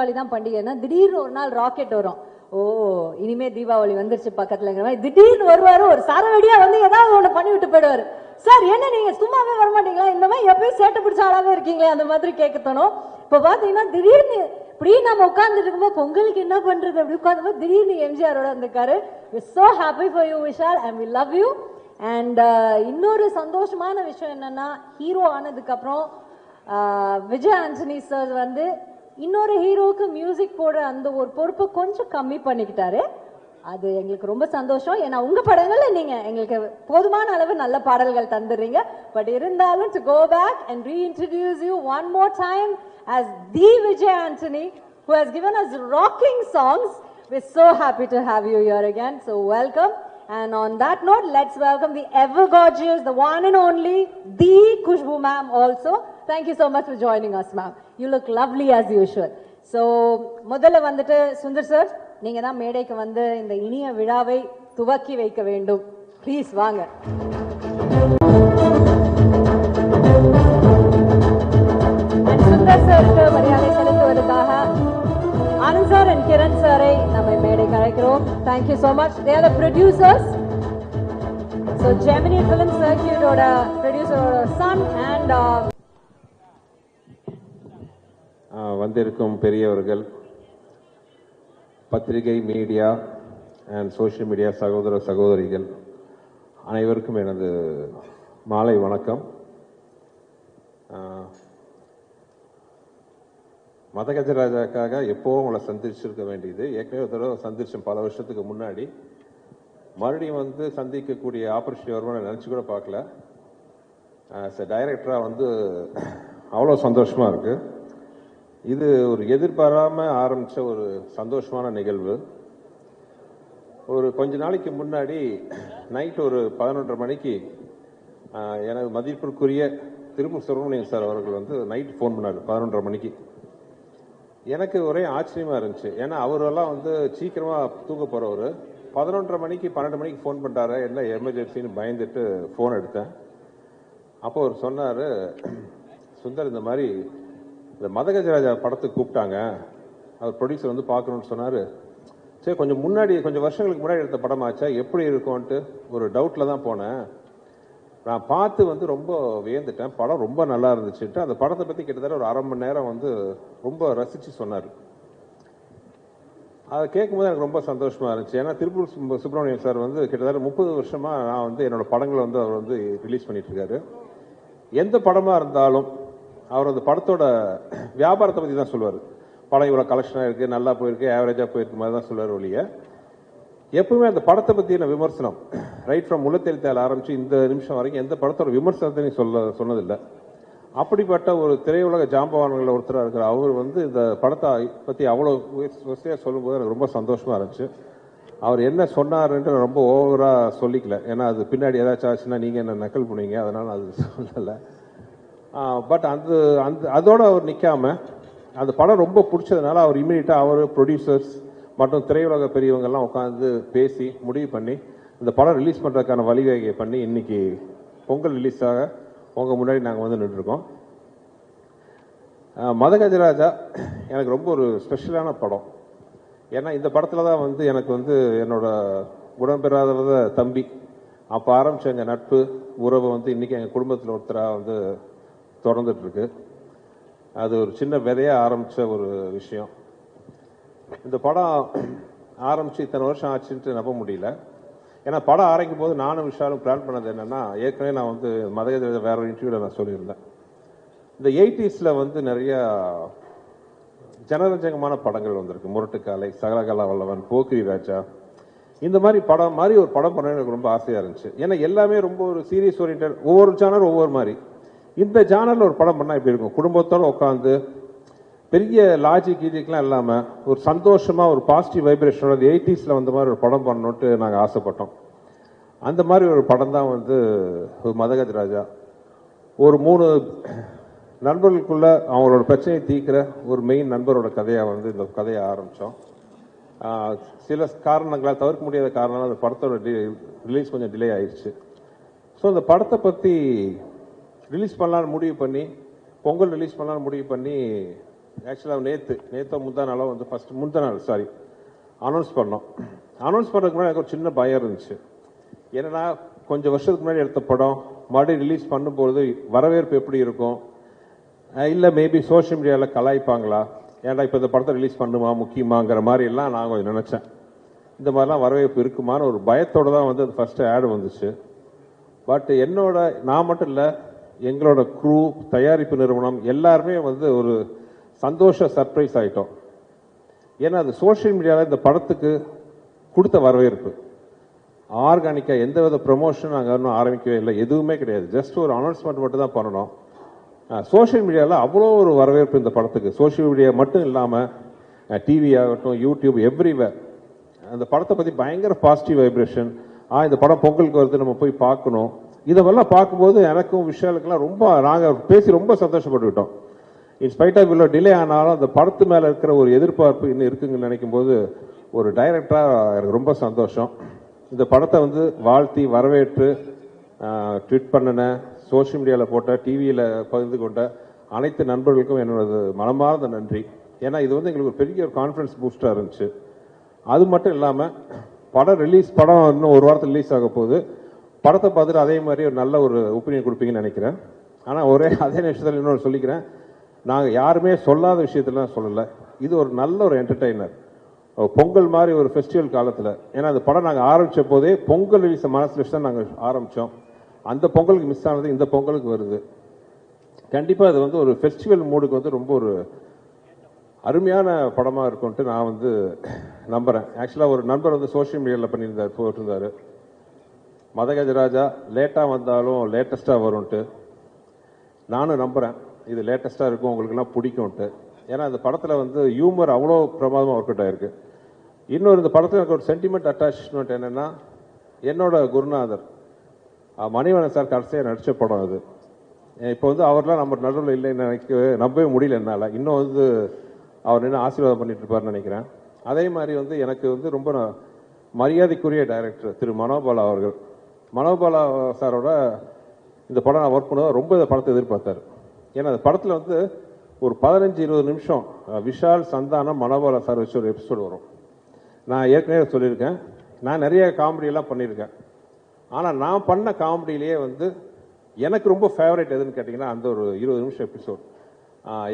தீபாவளி தான் பண்டிகைன்னா திடீர்னு ஒரு நாள் ராக்கெட் வரும். ஓ இனிமே தீபாவளி வந்துருச்சு பக்கத்துலங்கிற மாதிரி திடீர்னு வருவாரு, ஒரு சரவெடியா வந்து ஏதாவது ஒண்ணு பண்ணி விட்டு போயிடுவாரு. சார் என்ன நீங்க சும்மாவே வரமாட்டீங்களா, இந்த மாதிரி எப்பயும் சேட்டை பிடிச்ச ஆளாவே இருக்கீங்களே, அந்த மாதிரி கேட்க தோணும். இப்ப பாத்தீங்கன்னா திடீர்னு இப்படி நம்ம உட்கார்ந்துட்டு இருக்கும்போது பொங்கலுக்கு என்ன பண்றது அப்படி உட்கார்ந்து திடீர்னு எம்ஜிஆரோட இருந்திருக்காரு. so happy for you Vishal and we love you. and இன்னொரு சந்தோஷமான விஷயம் என்னன்னா, ஹீரோ ஆனதுக்கு அப்புறம் விஜய் ஆண்டனி சார் வந்து இன்னொரு ஹீரோவுக்கு மியூசிக் போடுற அந்த ஒரு பொறுப்பை கொஞ்சம் கம்மி பண்ணிக்கிட்டாரு. அது எங்களுக்கு ரொம்ப சந்தோஷம். ஏன்னா உங்க படங்கள்ல நீங்க எங்களுக்கு போதுமான அளவு நல்ல பாடல்கள் தந்துடுறீங்க. பட் இருந்தாலும் to go back and reintroduce you one more time as the Vijay Antony who has given us rocking songs. We're so happy to have you here again. So welcome. And on that note, let's welcome the ever gorgeous, the one and only, the Khushbu ma'am also. Thank you so much for joining us, ma'am. You look lovely as usual. So முதல்ல வந்துட்டு Sundar sir, நீங்க தான் மேடைக்கு வந்து இந்த இனிய விழாவை துவக்கி வைக்க வேண்டும். ப்ளீஸ் வாங்க. சுந்தர் சாருக்கு மரியாதை செலுத்துவதற்காக ஆனந்த் சார் and கிரண் சாரை நம்ம மேடைக்கு அழைக்கிறோம். Thank you so much. They are the producers. So Gemini Film Circuit ஓட producer-ஓட son and வந்திருக்கும் பெரியவர்கள், பத்திரிகை, மீடியா அண்ட் சோஷியல் மீடியா சகோதர சகோதரிகள் அனைவருக்கும் எனது மாலை வணக்கம். மதகஜராஜாக்காக எப்போவும் உங்களை சந்திச்சிருக்க வேண்டியது. ஏற்கனவே ஒரு தடவை சந்திச்சோம் பல வருஷத்துக்கு முன்னாடி. மறுபடியும் வந்து சந்திக்கக்கூடிய ஆப்பர்ச்சுனிட்டி வருமானு நினச்சி கூட பார்க்கல. டைரக்டராக வந்து அவ்வளோ சந்தோஷமாக இருக்குது. இது ஒரு எதிர்பாராமல் ஆரம்பித்த ஒரு சந்தோஷமான நிகழ்வு. ஒரு கொஞ்ச நாளைக்கு முன்னாடி நைட் ஒரு 11:30 மணிக்கு எனது மதிப்பிற்குரிய திருப்பூர் சுப்பிரமணியன் சார் அவர்கள் வந்து நைட் ஃபோன் பண்ணார் 11:30 மணிக்கு. எனக்கு ஒரே ஆச்சரியமாக இருந்துச்சு. ஏன்னா அவரெல்லாம் வந்து சீக்கிரமாக தூங்க போகிறவர் 11:30 மணிக்கு 12 மணிக்கு ஃபோன் பண்ணுறாரு, என்ன எமர்ஜென்சின்னு பயந்துட்டு ஃபோன் எடுத்தேன். அப்போ அவர் சொன்னார், சுந்தர் இந்த மாதிரி இந்த மதகஜராஜா படத்துக்கு கூப்பிட்டாங்க, அவர் ப்ரொடியூசர் வந்து பார்க்கணுன்னு சொன்னார். சரி கொஞ்சம் வருஷங்களுக்கு முன்னாடி எடுத்த படமாச்சா எப்படி இருக்கும்ன்ட்டு ஒரு டவுட்டில் தான் போனேன். நான் பார்த்து வந்து ரொம்ப வியந்துட்டேன். படம் ரொம்ப நல்லா இருந்துச்சுட்டு அந்த படத்தை பற்றி கிட்டத்தட்ட ஒரு 1/2 மணி நேரம் வந்து ரொம்ப ரசித்து சொன்னார். அதை கேட்கும்போது எனக்கு ரொம்ப சந்தோஷமாக இருந்துச்சு. ஏன்னா திருப்பூர் சுப்பிரமணியன் சார் வந்து கிட்டத்தட்ட 30 வருஷமாக நான் வந்து என்னோட படங்களை வந்து அவர் வந்து ரிலீஸ் பண்ணிட்டு இருக்காரு. எந்த படமாக இருந்தாலும் அவர் அந்த படத்தோட வியாபாரத்தை பற்றி தான் சொல்லுவார். படம் இவ்வளோ கலெக்ஷனாக இருக்குது, நல்லா போயிருக்கு, ஆவரேஜாக போயிருக்கு மாதிரி தான் சொல்லுவார் ஒழிய எப்பவுமே அந்த படத்தை பற்றின விமர்சனம் ரைட் ஃப்ரம் முள்ளத்தெழுத்தால் ஆரம்பித்து இந்த நிமிஷம் வரைக்கும் எந்த படத்தோட விமர்சனத்தையும் சொன்னதில்லை. அப்படிப்பட்ட ஒரு திரையுலக ஜாம்பவான்களில் ஒருத்தராக இருக்கிற அவர் வந்து இந்த படத்தை பற்றி அவ்வளோ வசதியாக சொல்லும்போது எனக்கு ரொம்ப சந்தோஷமாக இருந்துச்சு. அவர் என்ன சொன்னார்ன்ட்டு ரொம்ப ஓவராக சொல்லிக்கல. ஏன்னா அது பின்னாடி ஏதாச்சும் ஆச்சுன்னா நீங்கள் என்ன நக்கல் பண்ணுவீங்க, அதனால் அது சொல்லலை. பட் அதோட அவர் நிற்காம அந்த படம் ரொம்ப பிடிச்சதுனால அவர் இமீடியட்டாக அவர் ப்ரொடியூசர்ஸ் மற்றும் திரையுலக பெரியவங்கெல்லாம் உட்காந்து பேசி முடிவு பண்ணி இந்த படம் ரிலீஸ் பண்ணுறதுக்கான வழிவகையை பண்ணி இன்னைக்கு பொங்கல் ரிலீஸாக உங்கள் முன்னாடி நாங்கள் வந்து நின்றுருக்கோம். மதகஜராஜா எனக்கு ரொம்ப ஒரு ஸ்பெஷலான படம். ஏன்னா இந்த படத்தில் தான் வந்து எனக்கு வந்து என்னோட உடன்பெறாத தம்பி அப்போ ஆரம்பித்த எங்கள் நட்பு உறவு வந்து இன்றைக்கி எங்கள் குடும்பத்தில் ஒருத்தராக வந்து தொடர்ந்துட்டுருக்கு. அது ஒரு சின்ன விதையாக ஆரம்பித்த ஒரு விஷயம். இந்த படம் ஆரம்பித்து இத்தனை வருஷம் ஆச்சுன்ட்டு நம்ப முடியல. ஏன்னா படம் ஆரம்பிக்கும் போது நானும் விஷாலும் பிளான் பண்ணது என்னென்னா, ஏற்கனவே நான் வந்து மதகஜராஜா வேற ஒரு இன்டர்வியூவில் நான் சொல்லியிருந்தேன், இந்த 80s வந்து நிறையா ஜனரஞ்சகமான படங்கள் வந்திருக்கு. முரட்டுக்காலை, சகலகலா வல்லவன், போக்கிரி ராஜா, இந்த மாதிரி படம் மாதிரி ஒரு படம் பண்ண எனக்கு ரொம்ப ஆசையாக இருந்துச்சு. ஏன்னா எல்லாமே ரொம்ப ஒரு சீரியஸ் ஓரியன்டட், ஒவ்வொரு ஜானர் ஒவ்வொரு மாதிரி. இந்த ஜானரில் ஒரு படம் பண்ணால் எப்படி இருக்கும், குடும்பத்தோடு உட்காந்து பெரிய லாஜிக்லாம் இல்லாமல் ஒரு சந்தோஷமாக ஒரு பாசிட்டிவ் வைப்ரேஷனோட 80s வந்த மாதிரி ஒரு படம் பண்ணணுன்ட்டு நாங்கள் ஆசைப்பட்டோம். அந்த மாதிரி ஒரு படம் தான் வந்து மதகஜராஜா. ஒரு 3 நண்பர்களுக்குள்ள அவங்களோட பிரச்சனையை தீர்க்கிற ஒரு மெயின் நண்பரோட கதையாக வந்து இந்த கதையை ஆரம்பித்தோம். சில காரணங்களால், தவிர்க்க முடியாத காரணங்களால் அந்த படத்தோட ரிலீஸ் கொஞ்சம் டிலே ஆயிடுச்சு. ஸோ அந்த படத்தை பற்றி ரிலீஸ் பண்ணலான்னு முடிவு பண்ணி, பொங்கல் ரிலீஸ் பண்ணலான்னு முடிவு பண்ணி ஆக்சுவலாக நேற்று முந்தா நாளாக வந்து ஃபர்ஸ்ட் முந்தா நாள் சாரி அனௌன்ஸ் பண்ணோம். அனௌன்ஸ் பண்ணுறதுக்கு முன்னாடி எனக்கு ஒரு சின்ன பயம் இருந்துச்சு. என்னன்னா கொஞ்சம் வருஷத்துக்கு முன்னாடி எடுத்த படம் மறுபடியும் ரிலீஸ் பண்ணும்போது வரவேற்பு எப்படி இருக்கும், இல்லை மேபி சோஷியல் மீடியாவில் கலாய்ப்பாங்களா, ஏன்டா இப்போ இந்த படத்தை ரிலீஸ் பண்ணுமா முக்கியமாங்கிற மாதிரி எல்லாம் நான் கொஞ்சம் நினச்சேன். இந்த மாதிரிலாம் வரவேற்பு இருக்குமான்னு ஒரு பயத்தோடு தான் வந்து அது ஃபஸ்ட்டு ஆடு வந்துச்சு. பட் நான் மட்டும் இல்லை, எங்களோட க்ரூ, தயாரிப்பு நிறுவனம் எல்லாருமே வந்து ஒரு சந்தோஷ சர்ப்ரைஸ் ஆகிட்டோம். ஏன்னா அது சோஷியல் மீடியாவில் இந்த படத்துக்கு கொடுத்த வரவேற்பு ஆர்கானிக்காக எந்த வித ப்ரமோஷன் நாங்கள் இன்னும் ஆரம்பிக்கவே இல்லை, எதுவுமே கிடையாது. ஜஸ்ட் ஒரு அனௌன்ஸ்மெண்ட் மட்டும் தான் பண்ணணும். சோஷியல் மீடியாவில் அவ்வளோ ஒரு வரவேற்பு இந்த படத்துக்கு. சோஷியல் மீடியா மட்டும் இல்லாமல் டிவி ஆகட்டும், யூடியூப், எவ்ரிவேர் அந்த படத்தை பற்றி பயங்கர பாசிட்டிவ் வைப்ரேஷன். இந்த படம் பொங்கலுக்கு வருது, நம்ம போய் பார்க்கணும். இதெல்லாம் பார்க்கும்போது எனக்கும் விஷாலுக்கெல்லாம் ரொம்ப நாங்கள் பேசி ரொம்ப சந்தோஷப்பட்டுக்கிட்டோம். இன்ஸ்பைட் ஆஃப் இவ்வளோ டிலே ஆனாலும் அந்த படத்து மேலே இருக்கிற ஒரு எதிர்பார்ப்பு இன்னும் இருக்குங்கன்னு நினைக்கும் போது ஒரு டைரக்டராக எனக்கு ரொம்ப சந்தோஷம். இந்த படத்தை வந்து வாழ்த்தி வரவேற்று ட்வீட் பண்ணின, சோஷியல் மீடியாவில் போட்ட, டிவியில் பகிர்ந்து கொண்ட அனைத்து நண்பர்களுக்கும் என்னோட மனமார்ந்த நன்றி. ஏன்னா இது வந்து எங்களுக்கு ஒரு பெரிய ஒரு கான்ஃபிடன்ஸ் பூஸ்டாக இருந்துச்சு. அது மட்டும் இல்லாமல் படம் இன்னும் ஒரு வாரத்தில் ரிலீஸ் ஆக போகுது. படத்தை பார்த்துட்டு அதே மாதிரி ஒரு நல்ல ஒரு ஒப்பீனியன் கொடுப்பீங்கன்னு நினைக்கிறேன். ஆனால் அதே நிமிஷத்தில் இன்னொன்று சொல்லிக்கிறேன், நாங்கள் யாருமே சொல்லாத விஷயத்தெல்லாம் சொல்லலை. இது ஒரு நல்ல ஒரு என்டர்டெய்னர். பொங்கல் மாதிரி ஒரு ஃபெஸ்டிவல் காலத்தில், ஏன்னா அந்த படம் நாங்கள் ஆரம்பித்த போதே பொங்கல் ரிலீஸ் மனசில் வச்சு தான் நாங்கள் ஆரம்பித்தோம். அந்த பொங்கலுக்கு மிஸ் ஆனது இந்த பொங்கலுக்கு வருது. கண்டிப்பாக அது வந்து ஒரு ஃபெஸ்டிவல் மூடுக்கு வந்து ரொம்ப ஒரு அருமையான படமாக இருக்கும்ட்டு நான் வந்து நம்புகிறேன். ஆக்சுவலாக ஒரு நண்பர் வந்து சோஷியல் மீடியாவில் போட்டிருந்தார், மதகஜராஜா லேட்டாக வந்தாலும் லேட்டஸ்ட்டாக வரும்ன்ட்டு. நானும் நம்புகிறேன் இது லேட்டஸ்ட்டாக இருக்கும், உங்களுக்குலாம் பிடிக்கும்ட்டு. ஏன்னா இந்த படத்தில் வந்து ஹியூமர் அவ்வளோ பிரமாதமாக ஒர்க் அவுட் ஆகிருக்கு. இன்னொரு இந்த படத்தில் எனக்கு ஒரு சென்டிமெண்ட் அட்டாச்மெண்ட் என்னென்னா, என்னோட குருநாதர் மணிவண்ணன் சார் கடைசியாக நடித்த படம் அது. இப்போ வந்து அவர்லாம் நம்ம நடுவில் இல்லைன்னு நம்பவே முடியல என்னால். இன்னும் வந்து அவர் நின்று ஆசீர்வாதம் பண்ணிட்டு இருப்பார்னு நினைக்கிறேன். அதே மாதிரி வந்து எனக்கு வந்து ரொம்ப மரியாதைக்குரிய டைரக்டர் திரு மனோபாலா அவர்கள். மனோபாலா சாரோட இந்த படம் நான் ஒர்க் பண்ண ரொம்ப இந்த படத்தை எதிர்பார்த்தார். ஏன்னா அந்த படத்தில் வந்து ஒரு 15-20 நிமிஷம் விஷால், சந்தானம், மனோபாலா சார் வச்சு ஒரு எபிசோடு வரும். நான் ஏற்கனவே சொல்லியிருக்கேன், நான் நிறைய காமெடியெல்லாம் பண்ணியிருக்கேன். ஆனால் நான் பண்ண காமெடியிலேயே வந்து எனக்கு ரொம்ப ஃபேவரட் எதுன்னு கேட்டிங்கன்னா அந்த ஒரு 20 நிமிஷம் எபிசோட்.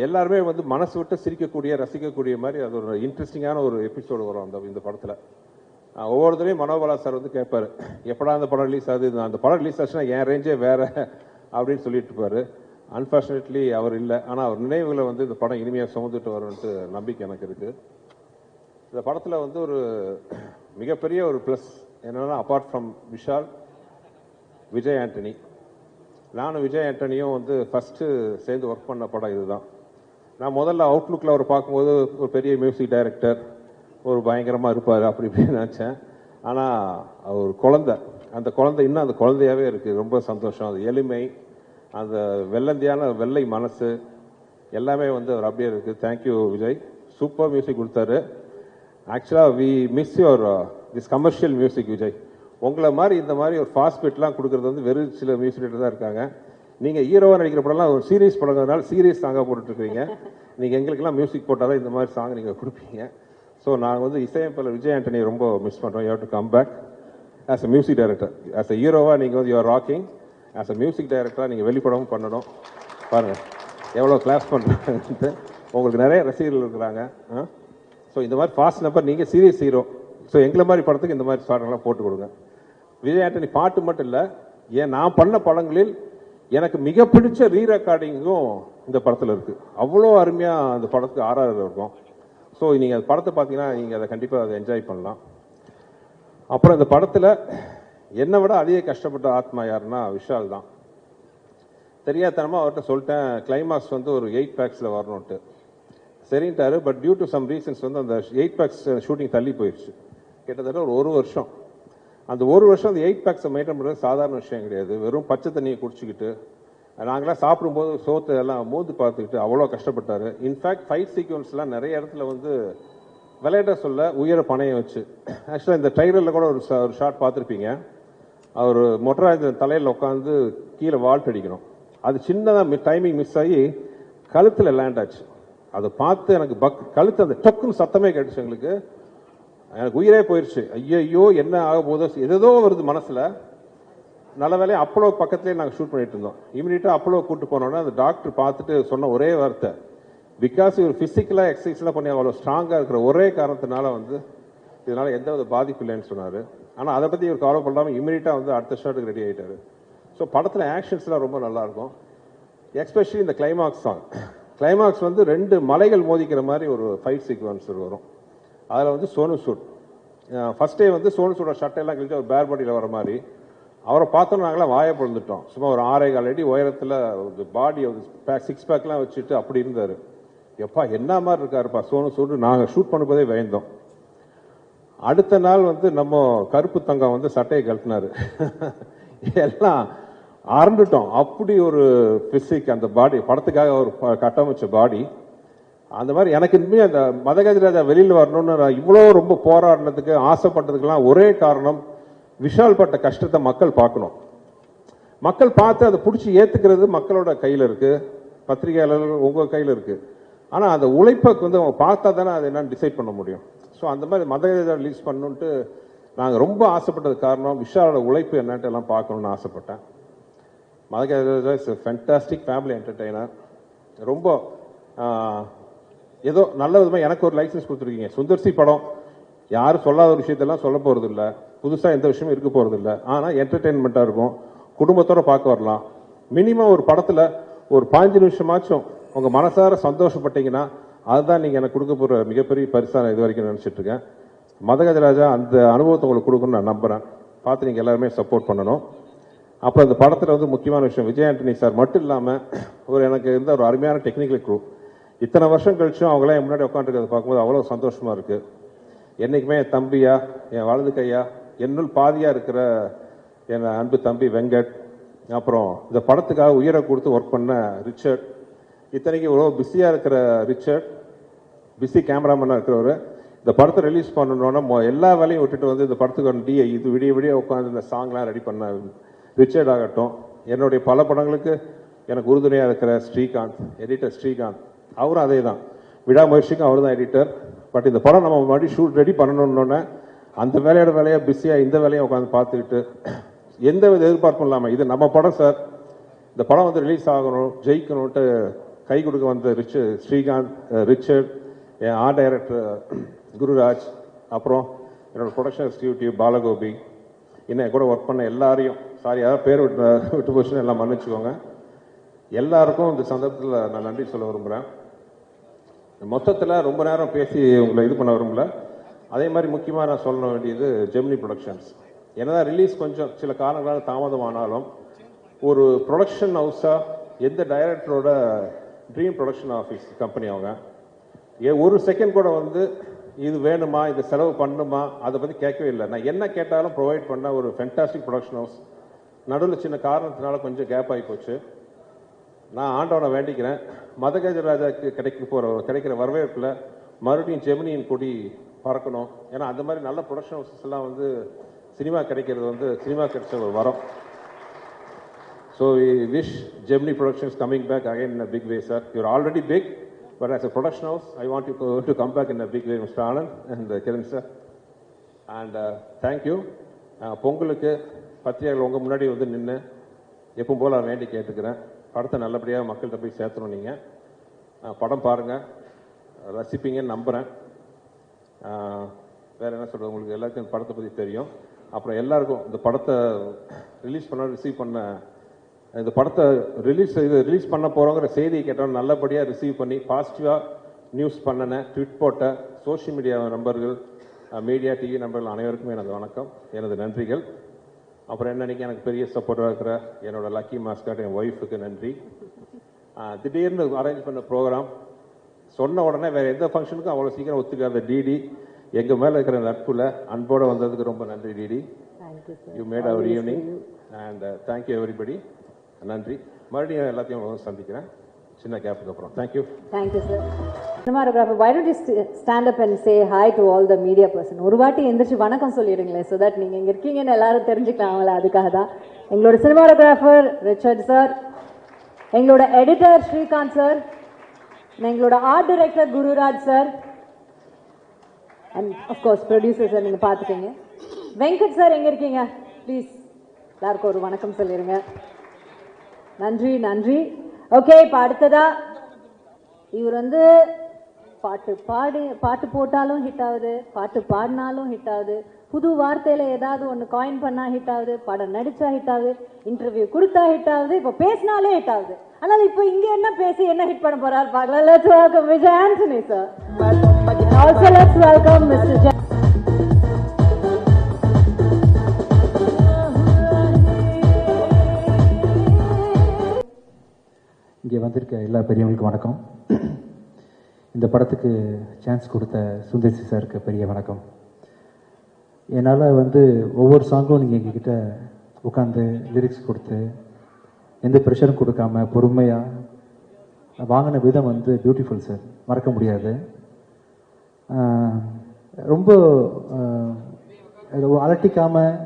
எல்லாருமே வந்து மனசு விட்டு சிரிக்கக்கூடிய, ரசிக்கக்கூடிய மாதிரி அது ஒரு இன்ட்ரெஸ்டிங்கான ஒரு எபிசோடு வரும் இந்த படத்தில். ஒவ்வொருத்தரையும் மனோபாலா சார் வந்து கேட்பார், எப்படா அந்த படம் ரிலீஸ் ஆகுது, அந்த படம் ரிலீஸ் ஆச்சுன்னா என் ரேஞ்சே வேறு அப்படின்னு சொல்லிட்டு இருப்பார். அன்ஃபார்ச்சுனேட்லி அவர் இல்லை. ஆனால் அவர் நினைவுகளை வந்து இந்த படம் இனிமையாக சுமந்துட்டு வரும்ன்ட்டு நம்பிக்கை எனக்கு இருக்குது. இந்த படத்தில் வந்து ஒரு மிகப்பெரிய ஒரு ப்ளஸ் என்னென்னா, அப்பார்ட் ஃப்ரம் விஷால், விஜய் ஆண்டனி. நானும் விஜய் ஆண்டனியும் வந்து ஃபஸ்ட்டு சேர்ந்து ஒர்க் பண்ண படம் இதுதான். நான் முதல்ல அவுட்லுக்கில் அவர் பார்க்கும்போது ஒரு பெரிய மியூசிக் டைரக்டர், ஒரு பயங்கரமாக இருப்பார் அப்படி இப்படின்னு நினச்சேன். ஆனால் அவர் குழந்தை, அந்த குழந்தை இன்னும் அந்த குழந்தையாகவே இருக்குது. ரொம்ப சந்தோஷம். அது எளிமை, அந்த வெள்ளை மனசு எல்லாமே வந்து அவர் அப்படியே இருக்குது. தேங்க்யூ விஜய், சூப்பர் மியூசிக் கொடுத்தாரு. ஆக்சுவலாக we miss your this commercial music Vijay. உங்களை மாதிரி இந்த மாதிரி ஒரு ஃபாஸ்ட் பீட்லாம் கொடுக்குறது வந்து வெறும் சில மியூசிக் டைரக்டர் தான் இருக்காங்க. நீங்கள் ஹீரோவாக நடிக்கிற படம்லாம் ஒரு சீரியஸ் படங்கிறதுனால சீரியஸ் சாங்காக போட்டுட்ருக்கீங்க. நீங்கள் எங்களுக்கெல்லாம் மியூசிக் போட்டால் தான் இந்த மாதிரி சாங் நீங்கள் கொடுப்பீங்க. ஸோ நாங்கள் வந்து இசையமைப்பாளர் விஜய் ஆண்டனியை ரொம்ப மிஸ் பண்ணுறோம். You have to come back as a music director. As a ஹீரோவாக நீங்கள் வந்து you're rocking. As a music டைரக்டராக நீங்கள் வெளிப்படவும் பண்ணணும். பாருங்கள் எவ்வளோ கிளாஸ் பண்ணுறாங்கன்ட்டு. உங்களுக்கு நிறைய ரசிகர்கள் இருக்கிறாங்க. ஸோ இந்த மாதிரி ஃபாஸ்ட் நம்பர், நீங்கள் சீரியஸ் ஹீரோ. ஸோ எங்களை மாதிரி படத்துக்கு இந்த மாதிரி சாங்கெல்லாம் போட்டு கொடுங்க. விஜய் ஆண்டனி பாட்டு மட்டும் இல்லை, நான் பண்ண படங்களில் எனக்கு மிக பிடிச்ச ரீ ரெக்கார்டிங்கும் இந்த படத்தில் இருக்குது. அவ்வளோ அருமையாக அந்த படத்துக்கு ஆர்ஆர் இருக்கும். ஸோ நீங்கள் அந்த படத்தை பார்த்தீங்கன்னா நீங்கள் அதை கண்டிப்பாக அதை என்ஜாய் பண்ணலாம். அப்புறம் இந்த படத்தில் என்னை விட அதிக கஷ்டப்பட்ட ஆத்மா யாருன்னா விஷால் தான். தெரியாதனமாக அவர்கிட்ட சொல்லிட்டேன், கிளைமாக்ஸ் வந்து ஒரு 8 பேக்ஸில் வரணுன்ட்டு. சரின்ட்டாரு. But due to some reasons வந்து அந்த 8 பேக்ஸ் ஷூட்டிங் தள்ளி போயிடுச்சு. கிட்டத்தட்ட ஒரு வருஷம். அந்த ஒரு வருஷம் அந்த 8 பேக்ஸை மெயின்டைன் பண்ணுறது சாதாரண விஷயம் கிடையாது. வெறும் பச்சை தண்ணியை குடிச்சிக்கிட்டு நாங்களாம் சாப்பிடும்போது சோத்தை எல்லாம் மோந்து பார்த்துக்கிட்டு அவ்வளோ கஷ்டப்பட்டார். இன்ஃபேக்ட் ஃபைட் சீக்வன்ஸ்லாம் நிறைய இடத்துல வந்து விளையாட்ட சொல்ல உயர பணையை வச்சு. ஆக்சுவலாக இந்த ட்ரைலரில் கூட ஒரு ஷாட் பார்த்துருப்பீங்க. அவர் மொட்டராஜ தலையில் உட்காந்து கீழே வால்ட் அடிக்கணும். அது சின்னதாக டைமிங் மிஸ் ஆகி கழுத்தில் லேண்ட் ஆச்சு. அதை பார்த்து எனக்கு கழுத்து அந்த டொக்குன்னு சத்தமே கேட்டுச்சு எங்களுக்கு. எனக்கு உயிரே போயிடுச்சு. ஐயோ என்ன ஆக போதோ ஏதோ வருது மனசுல. நல்ல வேலையை அப்போலோ பக்கத்துலேயே நாங்கள் ஷூட் பண்ணிட்டு இருந்தோம். இமீடியட்டாக அப்போலோ கூட்டு போனோன்னா அந்த டாக்டர் பார்த்துட்டு சொன்ன ஒரே வார்த்தை, பிகாஸ் இவர் பிசிக்கலாக எக்ஸசைஸ்லாம் பண்ணி அவ்வளோ ஸ்ட்ராங்காக இருக்கிற ஒரே காரணத்தினால வந்து இதனால எந்த வித பாதிப்பு இல்லைன்னு சொன்னார். ஆனால் அதை பற்றி இவர் கவலை பண்ணாமல் இமீடியட்டாக வந்து அடுத்த ஷாட்டுக்கு ரெடி ஆகிட்டாரு. ஸோ படத்தில் ஆக்ஷன்ஸ்லாம் ரொம்ப நல்லாயிருக்கும். எஸ்பெஷலி இந்த கிளைமாக்ஸ் சாங். கிளைமாக்ஸ் வந்து 2 மலைகள் மோதிக்கிற மாதிரி ஒரு ஃபைட் சீக்வன்ஸ் வரும். அதில் வந்து சோனு சூட் ஃபர்ஸ்ட் டே வந்து சோனு சூட சட்டையெல்லாம் கழிச்சு ஒரு பேர் பாடியில் வர மாதிரி அவரை பார்த்தோம். நாங்களாம் வாயை பொழுந்துட்டோம். சும்மா ஒரு 6.25 அடி உயரத்தில் பாடி சிக்ஸ் பேக்லாம் வச்சுட்டு அப்படி இருந்தார். எப்பா என்ன மாதிரி இருக்காருப்பா சோனு சூட். நாங்கள் ஷூட் பண்ணும்போதே பயந்தோம். அடுத்த நாள் வந்து நம்ம கருப்பு தங்கம் வந்து சட்டையை கழட்டினாரு. எல்லாம் அரண்டுட்டோம். அப்படி ஒரு பிசிக் அந்த பாடி, படத்துக்காக ஒரு கட்டமைச்ச பாடி. அந்த மாதிரி எனக்கு இனிமே அந்த மதகஜராஜா வெளியில் வரணும்னு நான் இவ்வளோ ரொம்ப போராடினதுக்கு ஆசைப்பட்டதுக்கெல்லாம் ஒரே காரணம், விஷால் பட்ட கஷ்டத்தை மக்கள் பார்க்கணும். மக்கள் பார்த்து அதை பிடிச்சி ஏற்றுக்கிறது மக்களோட கையில் இருக்கு, பத்திரிகையாளர்கள் உங்கள் கையில் இருக்கு. ஆனால் அந்த உழைப்பை வந்து அவங்க பார்த்தா தானே அதை என்னன்னு டிசைட் பண்ண முடியும். ஸோ அந்த மாதிரி மதகஜா ரிலீஸ் பண்ணணுன்ட்டு நாங்கள் ரொம்ப ஆசைப்பட்டது காரணம் விஷாலோட உழைப்பு என்னன்ட்டு எல்லாம் பார்க்கணுன்னு ஆசைப்பட்டேன். மதகஜா இஸ் ஃபேண்டாஸ்டிக் ஃபேமிலி என்டர்டெய்னர். ரொம்ப ஏதோ நல்ல விதமாக எனக்கு ஒரு லைசன்ஸ் கொடுத்துருக்கீங்க. சுந்தர்சி படம் யாரும் சொல்லாத ஒரு விஷயத்தெல்லாம் சொல்ல போகிறது இல்லை, புதுசாக எந்த விஷயமும் இருக்க போகிறது இல்லை. ஆனால் என்டர்டெயின்மெண்ட்டாக இருக்கும், குடும்பத்தோடு பார்க்க வரலாம். மினிமம் ஒரு படத்தில் ஒரு 15 நிமிஷமாச்சும் உங்கள் மனசார சந்தோஷப்பட்டீங்கன்னா அதுதான் நீங்கள் எனக்கு கொடுக்க போகிற மிகப்பெரிய பரிசாக நான் இது வரைக்கும் நினச்சிட்டு இருக்கேன். மதகஜராஜா அந்த அனுபவத்தை உங்களுக்கு கொடுக்கணும்னு நான் நம்புகிறேன். பார்த்து நீங்கள் எல்லாருமே சப்போர்ட் பண்ணணும். அப்புறம் இந்த படத்தில் வந்து முக்கியமான விஷயம், விஜய் ஆண்டனி சார் மட்டும் இல்லாமல் எனக்கு இருந்த ஒரு அருமையான டெக்னிக்கல் குரூப். இத்தனை வருஷம் கழிச்சும் அவங்களாம் என் முன்னாடி உட்காந்துருக்கிறத பார்க்கும்போது அவ்வளோ சந்தோஷமாக இருக்குது. என்றைக்குமே என் தம்பியா, என் வலது கையா, என்னுள் பாதியாக இருக்கிற என் அன்பு தம்பி வெங்கட், அப்புறம் இந்த படத்துக்காக உயிரை கொடுத்து ஒர்க் பண்ண ரிச்சர்ட், இத்தனைக்கு இவ்வளோ பிஸியாக இருக்கிற ரிச்சர்ட், பிஸி கேமராமேனாக இருக்கிறவர், இந்த படத்தை ரிலீஸ் பண்ணணுன்னா எல்லா வேலையும் விட்டுட்டு வந்து இந்த படத்துக்கு இது விடிய உட்காந்து இந்த சாங்லாம் ரெடி பண்ண ரிச்சர்ட் ஆகட்டும். என்னுடைய பல படங்களுக்கு எனக்கு உறுதுணையாக இருக்கிற ஸ்ரீகாந்த், எடிட்டர் ஸ்ரீகாந்த், அவரும் அதே தான். விடாமுயற்சிக்கும் அவர் தான் எடிட்டர். பட் இந்த படம் நம்ம மறுபடியும் ஷூட் ரெடி பண்ணணுன்னொன்னே அந்த வேலையோட வேலையாக பிஸியாக இந்த வேலையை உட்காந்து பார்த்துக்கிட்டு எந்த வித எதிர்பார்ப்பும் இல்லாமல் இது நம்ம படம் சார், இந்த படம் வந்து ரிலீஸ் ஆகணும், ஜெயிக்கணும்ட்டு கை கொடுக்க வந்த ஸ்ரீகாந்த், ரிச்சர்ட், என் ஆர்ட் டைரக்டர் குருராஜ், அப்புறம் என்னோட ப்ரொடக்ஷன் எக்ஸிக்யூட்டிவ் பாலகோபி, இன்னும் கூட ஒர்க் பண்ண எல்லாரையும், சாரி யாராவது பேர் விட்டு போச்சுன்னு எல்லாம் மன்னிச்சுக்கோங்க. எல்லாருக்கும் இந்த சந்தர்ப்பத்தில் நான் நன்றி சொல்ல விரும்புகிறேன். மொத்தத்தில் ரொம்ப நேரம் பேசி உங்களை இது பண்ண விரும்பல. அதே மாதிரி முக்கியமாக நான் சொல்ல வேண்டியது ஜெமினி ப்ரொடக்ஷன்ஸ். என்னதான் ரிலீஸ் கொஞ்சம் சில காரணங்களால் தாமதமானாலும் ஒரு ப்ரொடக்ஷன் ஹவுஸாக எந்த டைரக்டரோட ட்ரீம் ப்ரொடக்ஷன் ஆஃபீஸ் கம்பெனி அவங்க ஒரு செகண்ட் கூட வந்து இது வேணுமா, இது செலவு பண்ணுமா, அதை பற்றி கேட்கவே இல்லை. நான் என்ன கேட்டாலும் ப்ரொவைட் பண்ண ஒரு ஃபென்டாஸ்டிக் ப்ரொடக்ஷன் ஹவுஸ். நடுவில் சின்ன காரணத்தினால கொஞ்சம் கேப் ஆகி போச்சு. நான் ஆண்டவனை வேண்டிக்கிறேன், மதகஜராஜாவுக்கு கிடைக்கிற வரவேற்பில் மறுபடியும் ஜெமினியின் கொடி பறக்கணும். ஏன்னா அந்த மாதிரி நல்ல ப்ரொடக்ஷன் ஹவுசஸ் எல்லாம் வந்து சினிமா கிடைக்கிறது வந்து சினிமா கிடைச்ச ஒரு வரம். So we wish Gemini productions coming back again in a big way sir. You're already big, but as a production house I want you to come back in a big way, mister Anand and Kiran sir. And thank you. பொங்கலுக்கு பத்திரிகைகள் உங்கள் முன்னாடி வந்து நின்று எப்பவும் போல் வேண்டி கேட்டுக்கிறேன், படத்தை நல்லபடியாக மக்கள்கிட்ட போய் சேர்த்தணும். நீங்கள் படம் பாருங்கள், ரசிப்பீங்கன்னு நம்புகிறேன். வேறு என்ன சொல்கிறது, உங்களுக்கு எல்லாருக்கும் இந்த படத்தை பற்றி தெரியும். அப்புறம் எல்லாருக்கும் இந்த படத்தை ரிசீவ் பண்ண இந்த படத்தை ரிலீஸ் பண்ண போகிறோங்கிற செய்தியை கேட்டோம், நல்லபடியாக ரிசீவ் பண்ணி பாசிட்டிவாக நியூஸ் பண்ணினேன், ட்விட் போட்ட சோஷியல் மீடியா நண்பர்கள், மீடியா டிவி நண்பர்கள் அனைவருக்குமே எனது வணக்கம், எனது நன்றிகள். அப்புறம் என்னன்னைக்கு எனக்கு பெரிய சப்போர்ட்டாக இருக்கிற என்னோட லக்கி மாஸ்காட் என் ஒய்ஃபுக்கு நன்றி. திடீர்னு அரேஞ்ச் பண்ண ப்ரோக்ராம் சொன்ன உடனே வேறு எந்த ஃபங்க்ஷனுக்கும் அவ்வளோ சீக்கிரம் ஒத்துக்காத டிடி, எங்கள் மேலே இருக்கிற நட்புல அன்போடு வந்ததுக்கு ரொம்ப நன்றி DD. You made our evening and thank you everybody. நன்றி. மறுபடியும் எல்லாத்தையும் சந்திக்கிறேன் சின்ன கேப்புக்கு அப்புறம். Thank you. Thank you sir. Cinematographer, why don't you stand up and say hi to all the media person? ஒரு வாட்டி எந்திரிச்சு வணக்கம் சொல்லிடுங்களேன், so that நீங்க இங்க இருக்கீங்கன்னு எல்லாரும் தெரிஞ்சுக்கலாம். அவங்கள அதுக்காக தான் எங்களோட சினிமாட்டோகிராஃபர் ரிச்சர்ட் சார், எங்களோட எடிட்டர் ஸ்ரீகாந்த் சார், எங்களோட art director Gururaj sir and of course producer sir நீங்கள் பார்த்துக்கங்க. வெங்கட் சார் எங்கே இருக்கீங்க? ப்ளீஸ் எல்லாருக்கும் ஒரு வணக்கம் சொல்லிடுங்க. நன்றி நன்றி. ஓகே, இப்போ அடுத்ததா இவர் வந்து பாட்டு போட்டாலும் ஹிட் ஆகுது, பாட்டு பாடினாலும் ஹிட் ஆகுது, புது வார்த்தையில ஏதாவது ஒன்று காயின் பண்ணா ஹிட் ஆகுது, படம் நடிச்சா ஹிட் ஆகுது, இன்டர்வியூ கொடுத்தா ஹிட் ஆகுது, இப்போ பேசினாலே ஹிட் ஆகுது. ஆனால் இப்போ இங்க என்ன பேசி என்ன ஹிட் பண்ண போறாரு பார்க்கலாம். Let's welcome Vijay Antony sir. Also let's welcome mister Jai. இங்கே வந்திருக்க எல்லா பெரியவங்களுக்கும் வணக்கம். இந்த படத்துக்கு சான்ஸ் கொடுத்த சுந்தர்சி சாருக்கு பெரிய வணக்கம். என்னால் ஒவ்வொரு சாங்கும் நீங்கள் எங்ககிட்ட உட்காந்து லிரிக்ஸ் கொடுத்து எந்த ப்ரெஷரும் கொடுக்காம பொறுமையாக வாங்கின விதம் பியூட்டிஃபுல் சார், மறக்க முடியாது. ரொம்ப அலட்டிக்காமல்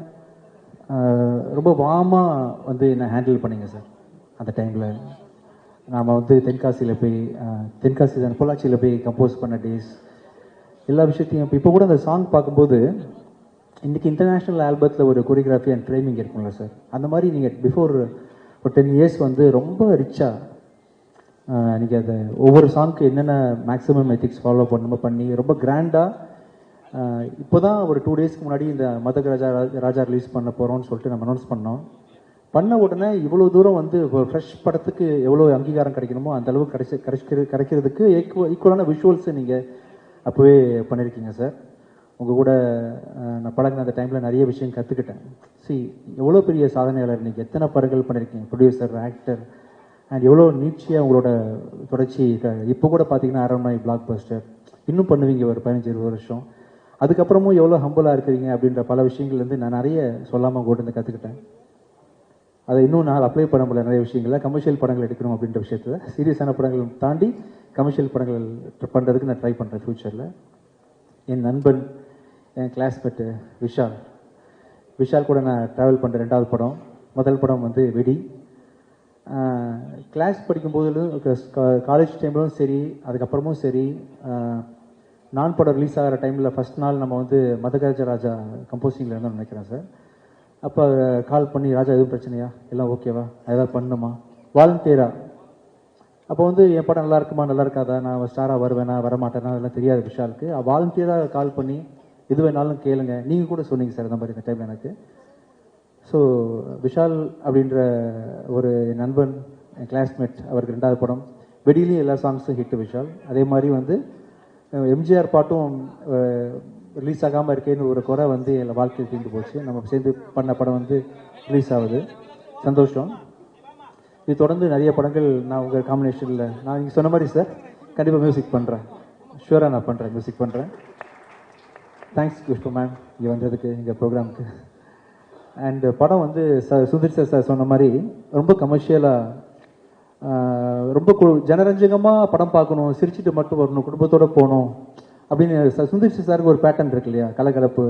ரொம்ப வாமாக என்னை ஹேண்டில் பண்ணிங்க சார். அந்த டைமில் நாம் தென்காசியில் போய் பொள்ளாச்சியில் போய் கம்போஸ் பண்ண டேஸ் எல்லா விஷயத்தையும் இப்போ கூட அந்த சாங் பார்க்கும்போது இன்றைக்கி இன்டர்நேஷ்னல் ஆல்பத்தில் ஒரு கொரியோகிராஃபி அண்ட் ஃப்ரேமிங் இருக்குங்களா சார், அந்த மாதிரி நீங்கள் பிஃபோர் ஒரு 10 இயர்ஸ் ரொம்ப ரிச்சாக நீங்கள் அதை ஒவ்வொரு சாங்க்கு என்னென்ன மேக்ஸிமம் எத்திக்ஸ் ஃபாலோ பண்ணி ரொம்ப கிராண்டாக இப்போ தான் ஒரு 2 டேஸ்க்கு முன்னாடி இந்த மதக ராஜா ரிலீஸ் பண்ண போகிறோம்னு சொல்லிட்டு நம்ம அனௌன்ஸ் பண்ண உடனே இவ்வளோ தூரம் ஒரு ஃப்ரெஷ் படத்துக்கு எவ்வளோ அங்கீகாரம் கிடைக்கணுமோ அந்த அளவுக்கு கிடைக்கிறதுக்கு ஈக்குவலான விஷுவல்ஸை நீங்கள் அப்போவே பண்ணியிருக்கீங்க சார். உங்கள் கூட நான் பழகின அந்த டைமில் நிறைய விஷயம் கற்றுக்கிட்டேன். எவ்வளோ பெரிய சாதனையாளர் நீங்கள், எத்தனை படங்கள் பண்ணியிருக்கீங்க, ப்ரொடியூசர், ஆக்டர், அண்ட் எவ்வளோ நீட்சியாக உங்களோட தொடர்ச்சி. இப்போ கூட பார்த்தீங்கன்னா அரண்மனை, பிளாக் பஸ்டர், இன்னும் பண்ணுவீங்க ஒரு 15-20 வருஷம். அதுக்கப்புறமும் எவ்வளோ ஹம்பிளாக இருக்கிறீங்க அப்படின்ற பல விஷயங்கள் நான் நிறைய சொல்லாமல் கூட கற்றுக்கிட்டேன். அதை இன்னும் நான் அப்ளை பண்ண முடியல. நிறைய விஷயங்களில் கமர்ஷியல் படங்கள் எடுக்கணும் அப்படின்ற விஷயத்தில் சீரியஸான படங்கள் தாண்டி கமர்ஷியல் படங்கள் பண்ணுறதுக்கு நான் ட்ரை பண்ணுறேன் ஃப்யூச்சரில். என் நண்பன், என் கிளாஸ்மேட்டு விஷால் கூட நான் ட்ராவல் பண்ணுற 2வது படம். முதல் படம் வெடி. கிளாஸ் படிக்கும்போதும் காலேஜ் டைம்லும் சரி, அதுக்கப்புறமும் சரி, நான் படம் ரிலீஸ் ஆகிற டைமில் ஃபஸ்ட் நாள் நம்ம மதகஜ ராஜா கம்போசிங்கில் இருந்தோம்னு நினைக்கிறேன் சார். அப்போ கால் பண்ணி, ராஜா எதுவும் பிரச்சனையா, எல்லாம் ஓகேவா, ஏதாவது பண்ணணுமா, வாலண்டியரா. அப்போ என் படம் நல்லா இருக்குமா, நல்லா இருக்காதா, நான் ஸ்டாராக வருவேனா வரமாட்டேனா அதெல்லாம் தெரியாது விஷாலுக்கு. வாலண்டியராக கால் பண்ணி எது வேணாலும் கேளுங்க, நீங்கள் கூட சொன்னீங்க சார் அந்த மாதிரி இந்த டைமில் எனக்கு. ஸோ விஷால் அப்படின்ற ஒரு நண்பன், என் கிளாஸ்மேட், அவருக்கு 2வது படம் வெடியிலையும் எல்லா சாங்ஸும் ஹிட்டு விஷால். அதே மாதிரி எம்ஜிஆர் பாட்டும் ரிலீஸ் ஆகாமல் இருக்கேன்னு ஒரு குறை என் வாழ்க்கையில் தீர்ந்து போச்சு. நம்ம சேர்ந்து பண்ண படம் ரிலீஸ் ஆகுது, சந்தோஷம். இது தொடர்ந்து நிறைய படங்கள் நான் உங்கள் காம்பினேஷனில் நான் நீங்கள் சொன்ன மாதிரி சார் கண்டிப்பாக மியூசிக் பண்ணுறேன், ஷூராக நான் பண்ணுறேன், மியூசிக் பண்ணுறேன். தேங்க்ஸ் கிருஷ்ண மேம் இங்கே வந்ததுக்கு எங்கள் ப்ரோக்ராமுக்கு. அண்ட் படம் சுந்தர் சார் சொன்ன மாதிரி ரொம்ப கமர்ஷியலாக, ரொம்ப ஜனரஞ்சகமாக படம் பார்க்கணும், சிரிச்சுட்டு மட்டும் வரணும், குடும்பத்தோடு போகணும் அப்படின்னு சுந்தர் சாருக்கு ஒரு பேட்டர்ன் இருக்கு இல்லையா, கலகலப்பு,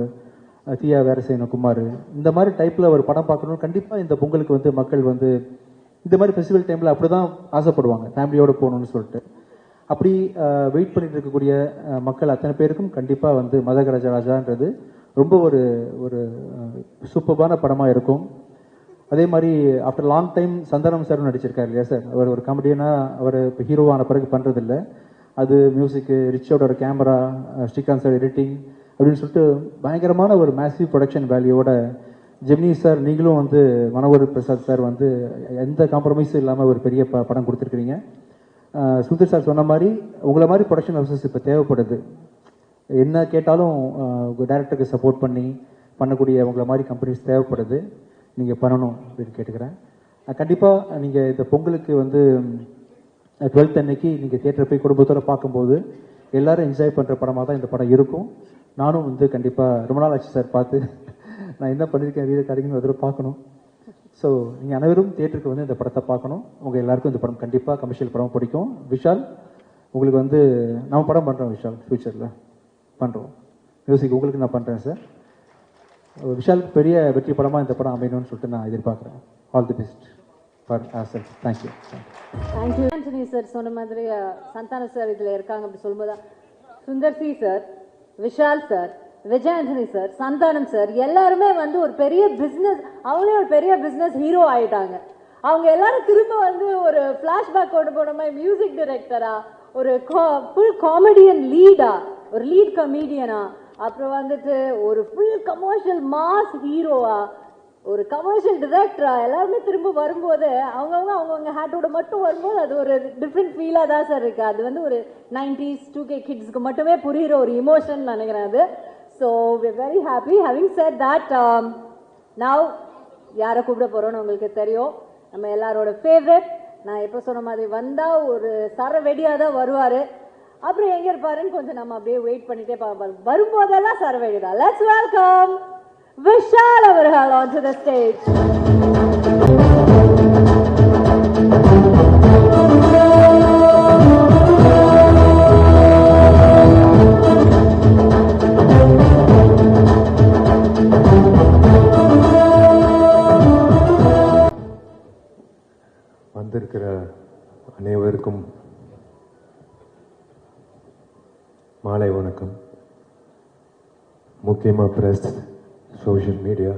தீயா வேற செய்யணும், குமார், இந்த மாதிரி டைப்பில் ஒரு படம் பார்க்கணும். கண்டிப்பாக இந்த பொங்கலுக்கு மக்கள் இந்த மாதிரி ஃபெஸ்டிவல் டைமில் அப்படி தான் ஆசைப்படுவாங்க, ஃபேமிலியோடு போகணும்னு சொல்லிட்டு. அப்படி வெயிட் பண்ணிட்டு இருக்கக்கூடிய மக்கள் அத்தனை பேருக்கும் கண்டிப்பாக மதக ராஜான்றது ரொம்ப ஒரு ஒரு சூப்பர்பான படமாக இருக்கும். அதே மாதிரி after long time Santhanam sir நடிச்சிருக்காரு இல்லையா சார், அவர் ஒரு காமெடியனாக அவர் இப்போ ஹீரோவான பிறகு பண்ணுறதில்லை. அது மியூசிக்கு, ரிச்சோட ஒரு கேமரா, ஸ்ரீகாந்த் சார் எடிட்டிங் அப்படின்னு சொல்லிட்டு பயங்கரமான ஒரு மேசிவ் ப்ரொடக்ஷன் வேல்யூவோட ஜெமினி சார், நீங்களும் மனோகர் பிரசாத் சார் எந்த காம்ப்ரமைஸும் இல்லாமல் ஒரு பெரிய படம் கொடுத்துருக்கிறீங்க. சுந்தர் சார் சொன்ன மாதிரி உங்களை மாதிரி ப்ரொடக்ஷன் ஹவுசஸ் இப்போ தேவைப்படுது. என்ன கேட்டாலும் டைரக்டருக்கு சப்போர்ட் பண்ணக்கூடிய உங்களை மாதிரி கம்பெனிஸ் தேவைப்படுது. நீங்கள் பண்ணணும் அப்படின்னு கேட்டுக்கிறேன். கண்டிப்பாக நீங்கள் இந்த பொங்கலுக்கு 12th அன்னைக்கு நீங்கள் தியேட்டர் போய் குடும்பத்தோடு பார்க்கும்போது எல்லாரும் என்ஜாய் பண்ணுற படமாக தான் இந்த படம் இருக்கும். நானும் கண்டிப்பாக ரொம்ப நாள் ஆச்சு சார் பார்த்து, நான் என்ன பண்ணியிருக்கேன் வீடு கிடைக்குன்னு ஒரு பார்க்கணும். ஸோ நீங்கள் அனைவரும் தியேட்டருக்கு இந்த படத்தை பார்க்கணும். உங்கள் எல்லாருக்கும் இந்த படம் கண்டிப்பாக கமர்ஷியல் படம் பிடிக்கும். விஷால் உங்களுக்கு நம்ம படம் பண்ணுறோம், விஷால் ஃப்யூச்சரில் பண்ணுறோம், மியூசிக் உங்களுக்கு நான் பண்ணுறேன் சார். விஷாலுக்கு பெரிய வெற்றி படமாக இந்த படம் அமையணும்னு சொல்லிட்டு நான் எதிர்பார்க்குறேன். All the best. For ourselves. Thank you. Thank you. Antony sir சொன்ன மாதிரி சந்தான சார் இதுல இருக்காங்க அப்படி சொல்லும்போது Sundar C sir, Vishal sir, Vijay Antony sir, Santhanam sir எல்லாருமே வந்து ஒரு பெரிய பிசினஸ், அவங்களே ஒரு பெரிய பிசினஸ் ஹீரோ ஆயிட்டாங்க. அவங்க எல்லாரும் திரும்ப வந்து ஒரு பிளாஷ்பேக் கொண்டு போன மாதிரி மியூசிக் டைரக்டரா, ஒரு ஃபுல் காமெடியன் லீடா, ஒரு லீட் கமெடியனா, அப்புறம் வந்துட்டு ஒரு ஃபுல் கமர்ஷியல் மாஸ் ஹீரோவா, ஒரு கமர்ஷியல் டிரெக்டரா எல்லாருமே திரும்ப வரும்போது அவங்கவுங்க ஹேட்டோட மட்டும் வரும்போது அது ஒரு டிஃப்ரெண்ட் ஃபீலாக தான் சார் இருக்கு. அது வந்து ஒரு 90s 2K கிட்ஸ்க்கு மட்டுமே புரியுற ஒரு இமோஷன் நினைக்கிறேன் அது. So we very happy. Having said that, now யாரை கூப்பிட போறோம்னு உங்களுக்கு தெரியும். நம்ம எல்லாரோட ஃபேவரட், நான் எப்போ சொன்ன மாதிரி வந்தா ஒரு சர வெடியாக தான் வருவாரு. அப்புறம் எங்க இருப்பாருன்னு கொஞ்சம் நம்ம அப்படியே வெயிட் பண்ணிட்டே பார்ப்போம். வரும்போதெல்லாம் சர வெடி தான். லெட்ஸ் வெல்கம் விஷால் அவர்கள் onto the stage. வந்திருக்கிற அனைவருக்கும் மாலை வணக்கம். முக்கியமாக press, social media,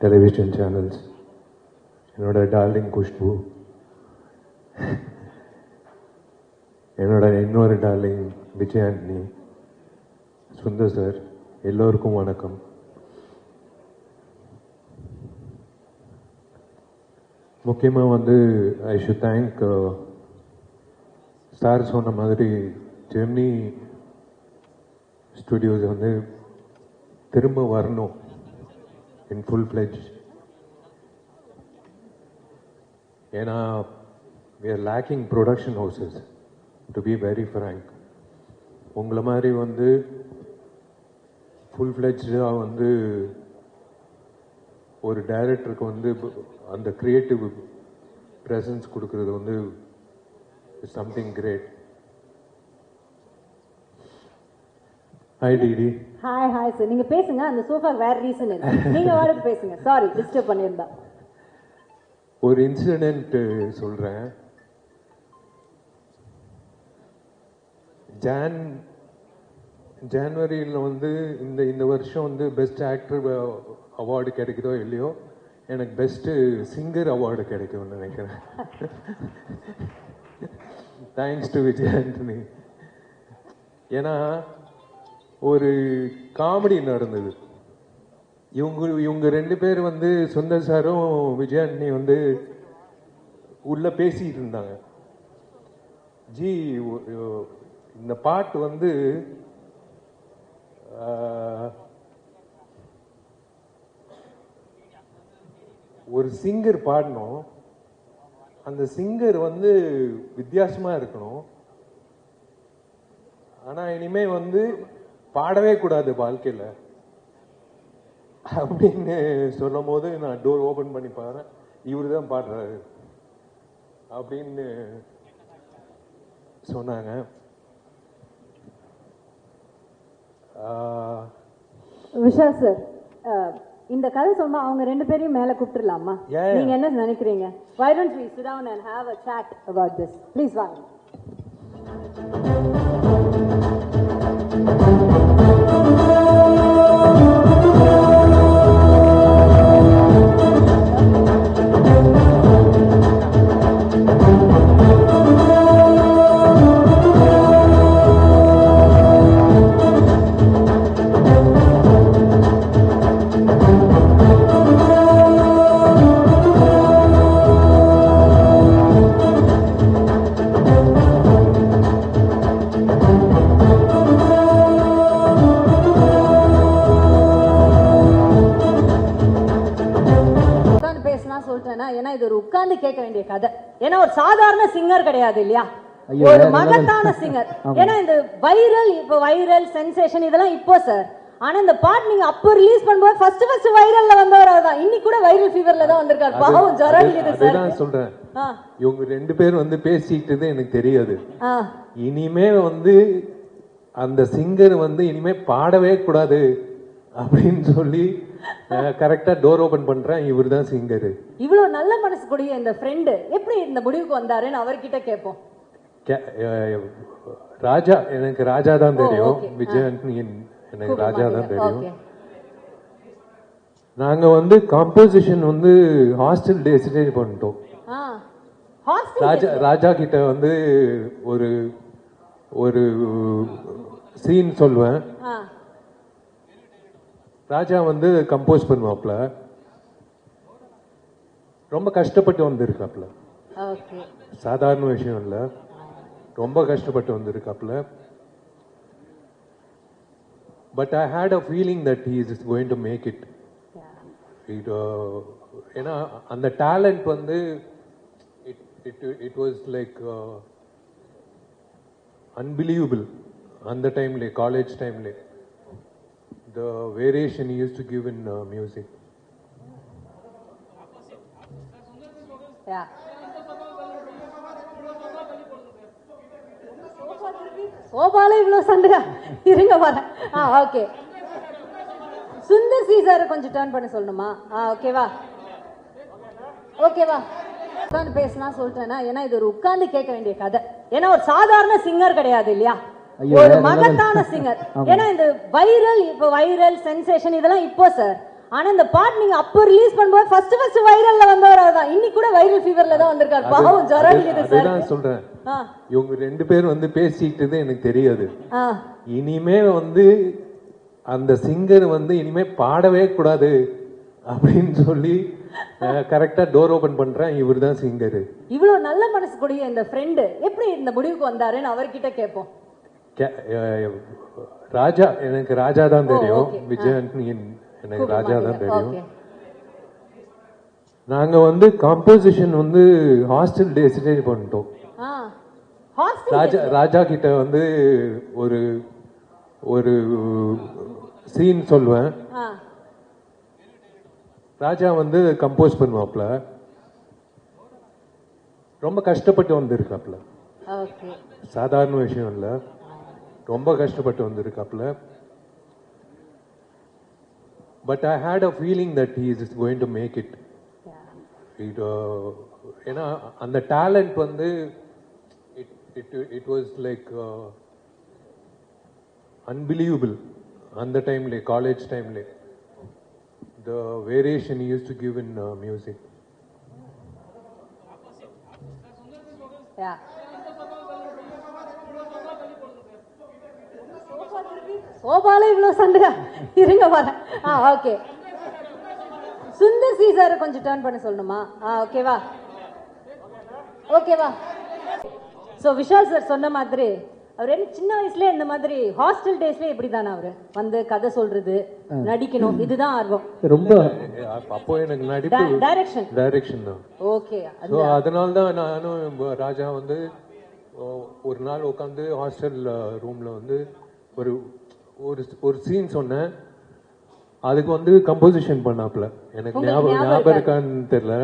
television channels, என்னோட டார்லிங் குஷ்பு, என்னோட இன்னொரு டார்லிங் விஜய் ஆண்டனி, சுந்தர் சார், எல்லோருக்கும் வணக்கம். முக்கியமாக வந்து ஐ ஷுட் தேங்க் சார் சொன்ன மாதிரி ஜெமினி ஸ்டுடியோஸ் வந்து திரும்ப வரணும் இன் ஃபுல் ஃப்ளெஜ். ஏன்னா we are lacking production houses, to be very frank. உங்களை மாதிரி வந்து ஃபுல் ஃப்ளெஜ்டாக வந்து ஒரு டைரக்டருக்கு வந்து அந்த கிரியேட்டிவ் ப்ரெசன்ஸ் கொடுக்கறது வந்து something great. Hi DD. Hi hi sir, நீங்க பேசுங்க. அந்த சோஃபா வேற ரீசன் இல்லை, நீங்க வாடகை பேசுங்க. சாரி டிஸ்டர்ப் பண்ணியிருந்தா. ஒரு இன்சிடென்ட் சொல்றேன். ஜான்வரியில் வந்து இந்த வருஷம் வந்து பெஸ்ட் ஆக்டர் அவார்டு கிடைக்குதோ இல்லையோ, எனக்கு பெஸ்ட் சிங்கர் அவார்டு கிடைக்கும்னு நினைக்கிறேன். Thanks to Vijay Antony. ஏன்னா ஒரு காமெடி நடந்தது. இவங்க ரெண்டு பேர் வந்து சுந்தர் சாரும் விஜய் ஆண்டனி வந்து உள்ள பேசிட்டு இருந்தாங்க. ஜி இந்த பாட்டு வந்து ஒரு சிங்கர் பாடணும், அந்த சிங்கர் வந்து வித்தியாசமா இருக்கணும், ஆனா இனிமே வந்து பாடவே கூடாது வாழ்க்கையில அப்படின்னு சொல்லும் போது நான் டோர் ஓபன் பண்ணி பாருறேன், இவரு தான் பாடுறாரு அப்படின்னு சொன்னாங்க. விஷால் சார், இந்த கதை சொன்னா அவங்க ரெண்டு பேரையும் மேல கூப்பிட்டுலாமா? நீங்க என்ன நினைக்கிறீங்க? Why don't we sit down and have a chat about this? Please வாங்க. ஏன்னா இது ஒரு உட்கார்ந்து கேட்க வேண்டிய கதை. ஏன்னா ஒரு சாதாரண சிங்கர் கிடையாது இல்லையா, ஒரு மகத்தான சிங்கர். ஏன்னா இந்த வைரல், இப்ப வைரல் சென்சேஷன் இதெல்லாம் இப்போ சார். ஆனா இந்த பாட்டு நீங்க அப்போ ரிலீஸ் பண்ணும்போது ஃபர்ஸ்ட் வைரல்ல வந்தவர் தான். இன்னைக்கு கூட வைரல் ஃபீவர்ல தான் வந்திருக்காரு. பாவம் ஜரம் அடிக்குது சார். நான் சொல்றேன், இவங்க ரெண்டு பேர் வந்து பேசிக்கிட்டது எனக்கு தெரியாது. இனிமே வந்து அந்த சிங்கர் வந்து இனிமே பாடவே கூடாது அப்படின்னு சொல்லி கரெக்டா டோர் ஓபன் பண்றேன், இவர் தான் சிங்கரு. இவ்வளவு நல்ல மனசு கூடிய இந்த ஃப்ரெண்டு எப்படி இந்த முடிவுக்கு வந்தாருன்னு அவர்கிட்ட கேட்போம். ராஜா, எனக்கு ராஜா தான் தெரியும். okay. விஜய் ஆண்டனி எனக்கு ராஜா தான் தெரியும். ஓகே. நாங்க வந்து காம்போசிஷன் வந்து ஹாஸ்டல் டெசிடேட் பண்ணிட்டோம். ராஜா கிட்ட வந்து ஒரு ஒரு சீன் சொல்லுவேன். ராஜா வந்து கம்போஸ் பண்ணுவாப்ல. ரொம்ப கஷ்டப்பட்டு வந்திருக்காப்ல. சாதாரண விஷயம் இல்ல, ரொம்ப கஷ்டப்பட்டு வந்திருக்காப்ல. But I had a feeling that he is going to make it. ஏன்னா அந்த டேலண்ட் வந்து இட் வாஸ் லைக் அன்பிலீவபிள். அந்த டைம்ல, காலேஜ் டைம்ல, the variation he used to give in music. சோபால இவ்வளவு சண்டையா? இருங்க வரேன். ஓகே. சுந்தர் சி சார் கொஞ்சம் டர்ன் பண்ண சொல்லணுமா? ஓகேவா? ஓகேவா? உட்காந்து பேசினா சொல்லிட்டேன்னா, ஏன்னா இது ஒரு உட்கார்ந்து கேட்க வேண்டிய கதை. ஏன்னா ஒரு சாதாரண சிங்கர் கிடையாது இல்லையா, ஒரு மகத்தான சிங்கர். ஏன்னா இந்த வைரல், இப்ப வைரல் சென்சேஷன் இதெல்லாம் இப்போ சார். ஆனா இந்த பாட்டு நீங்க அப்போ ரிலீஸ் பண்ணும்போது ஃபர்ஸ்ட் வைரல்ல வந்தவர் அவர்தான். இன்னைக்கு கூட வைரல் ஃபீவர்ல தான் வந்திருக்காரு. பாவம் ஜரம் இருக்குது சார். அதான் சொல்றேன், இவங்க ரெண்டு பேரும் வந்து பேசிக்கிட்டது எனக்கு தெரியாது. இனிமே வந்து அந்த சிங்கர் வந்து இனிமே பாடவே கூடாது அப்படின்னு சொல்லி கரெக்டா டோர் ஓபன் பண்றேன், இவர் தான் சிங்கரு. இவ்வளவு நல்ல மனசு கூடிய இந்த ஃப்ரெண்டு எப்படி இந்த முடிவுக்கு வந்தாருன்னு அவர்கிட்ட கேட்போம். ராஜா, எனக்கு ராஜா தான் தெரியும். விஜய் ஆண்டனி எனக்கு ராஜா தான் தெரியும். நாங்க வந்து காம்போசிஷன் வந்து ஹாஸ்டல் டெசிடேட் பண்ணிட்டோம். ராஜா கிட்ட வந்து ஒரு ஒரு சீன் சொல்லுவேன். ராஜா வந்து கம்போஸ் பண்ணுவாப்ல. ரொம்ப கஷ்டப்பட்டு வந்திருக்காப்ல. சாதாரண விஷயம் இல்ல, ரொம்ப கஷ்டப்பட்டு வந்திருக்காப்ல. But I had a feeling that he is going to make it. ஏன்னா அந்த டேலண்ட் வந்து இட் வாஸ் லைக் அன்பிலீவபிள். அந்த டைம்ல, காலேஜ் டைம்ல, the variation he used to give in music. சோபால இவ்வளவு சண்டையா? இருங்க வரேன். ஓகே. சுந்தர் சி சார் கொஞ்சம் டர்ன் பண்ண சொல்லணுமா? ஓகேவா? ஓகேவா? சோ விஷால் சார் சொன்ன மாதிரி அவர் என்ன சின்ன வயசுல இந்த மாதிரி ஹாஸ்டல் டேஸ்ல இப்படிதானே அவரு வந்து கதை சொல்றது, நடிக்கணும், இதுதான் ஆர்வம். ரொம்ப அப்போ எனக்கு நடிப்பு, டைரக்ஷன் தான். ஓகே. சோ அதனால தான் நானும் ராஜா வந்து ஒரு நாள் உட்காந்து ஹாஸ்டல் ரூம்ல வந்து ஒரு ஒரு சீன் சொன்னேன். அதுக்கு வந்து கம்போசிஷன் பண்ணாப்ல. எனக்கு ஞாபகம் இருக்கான்னு தெரியல.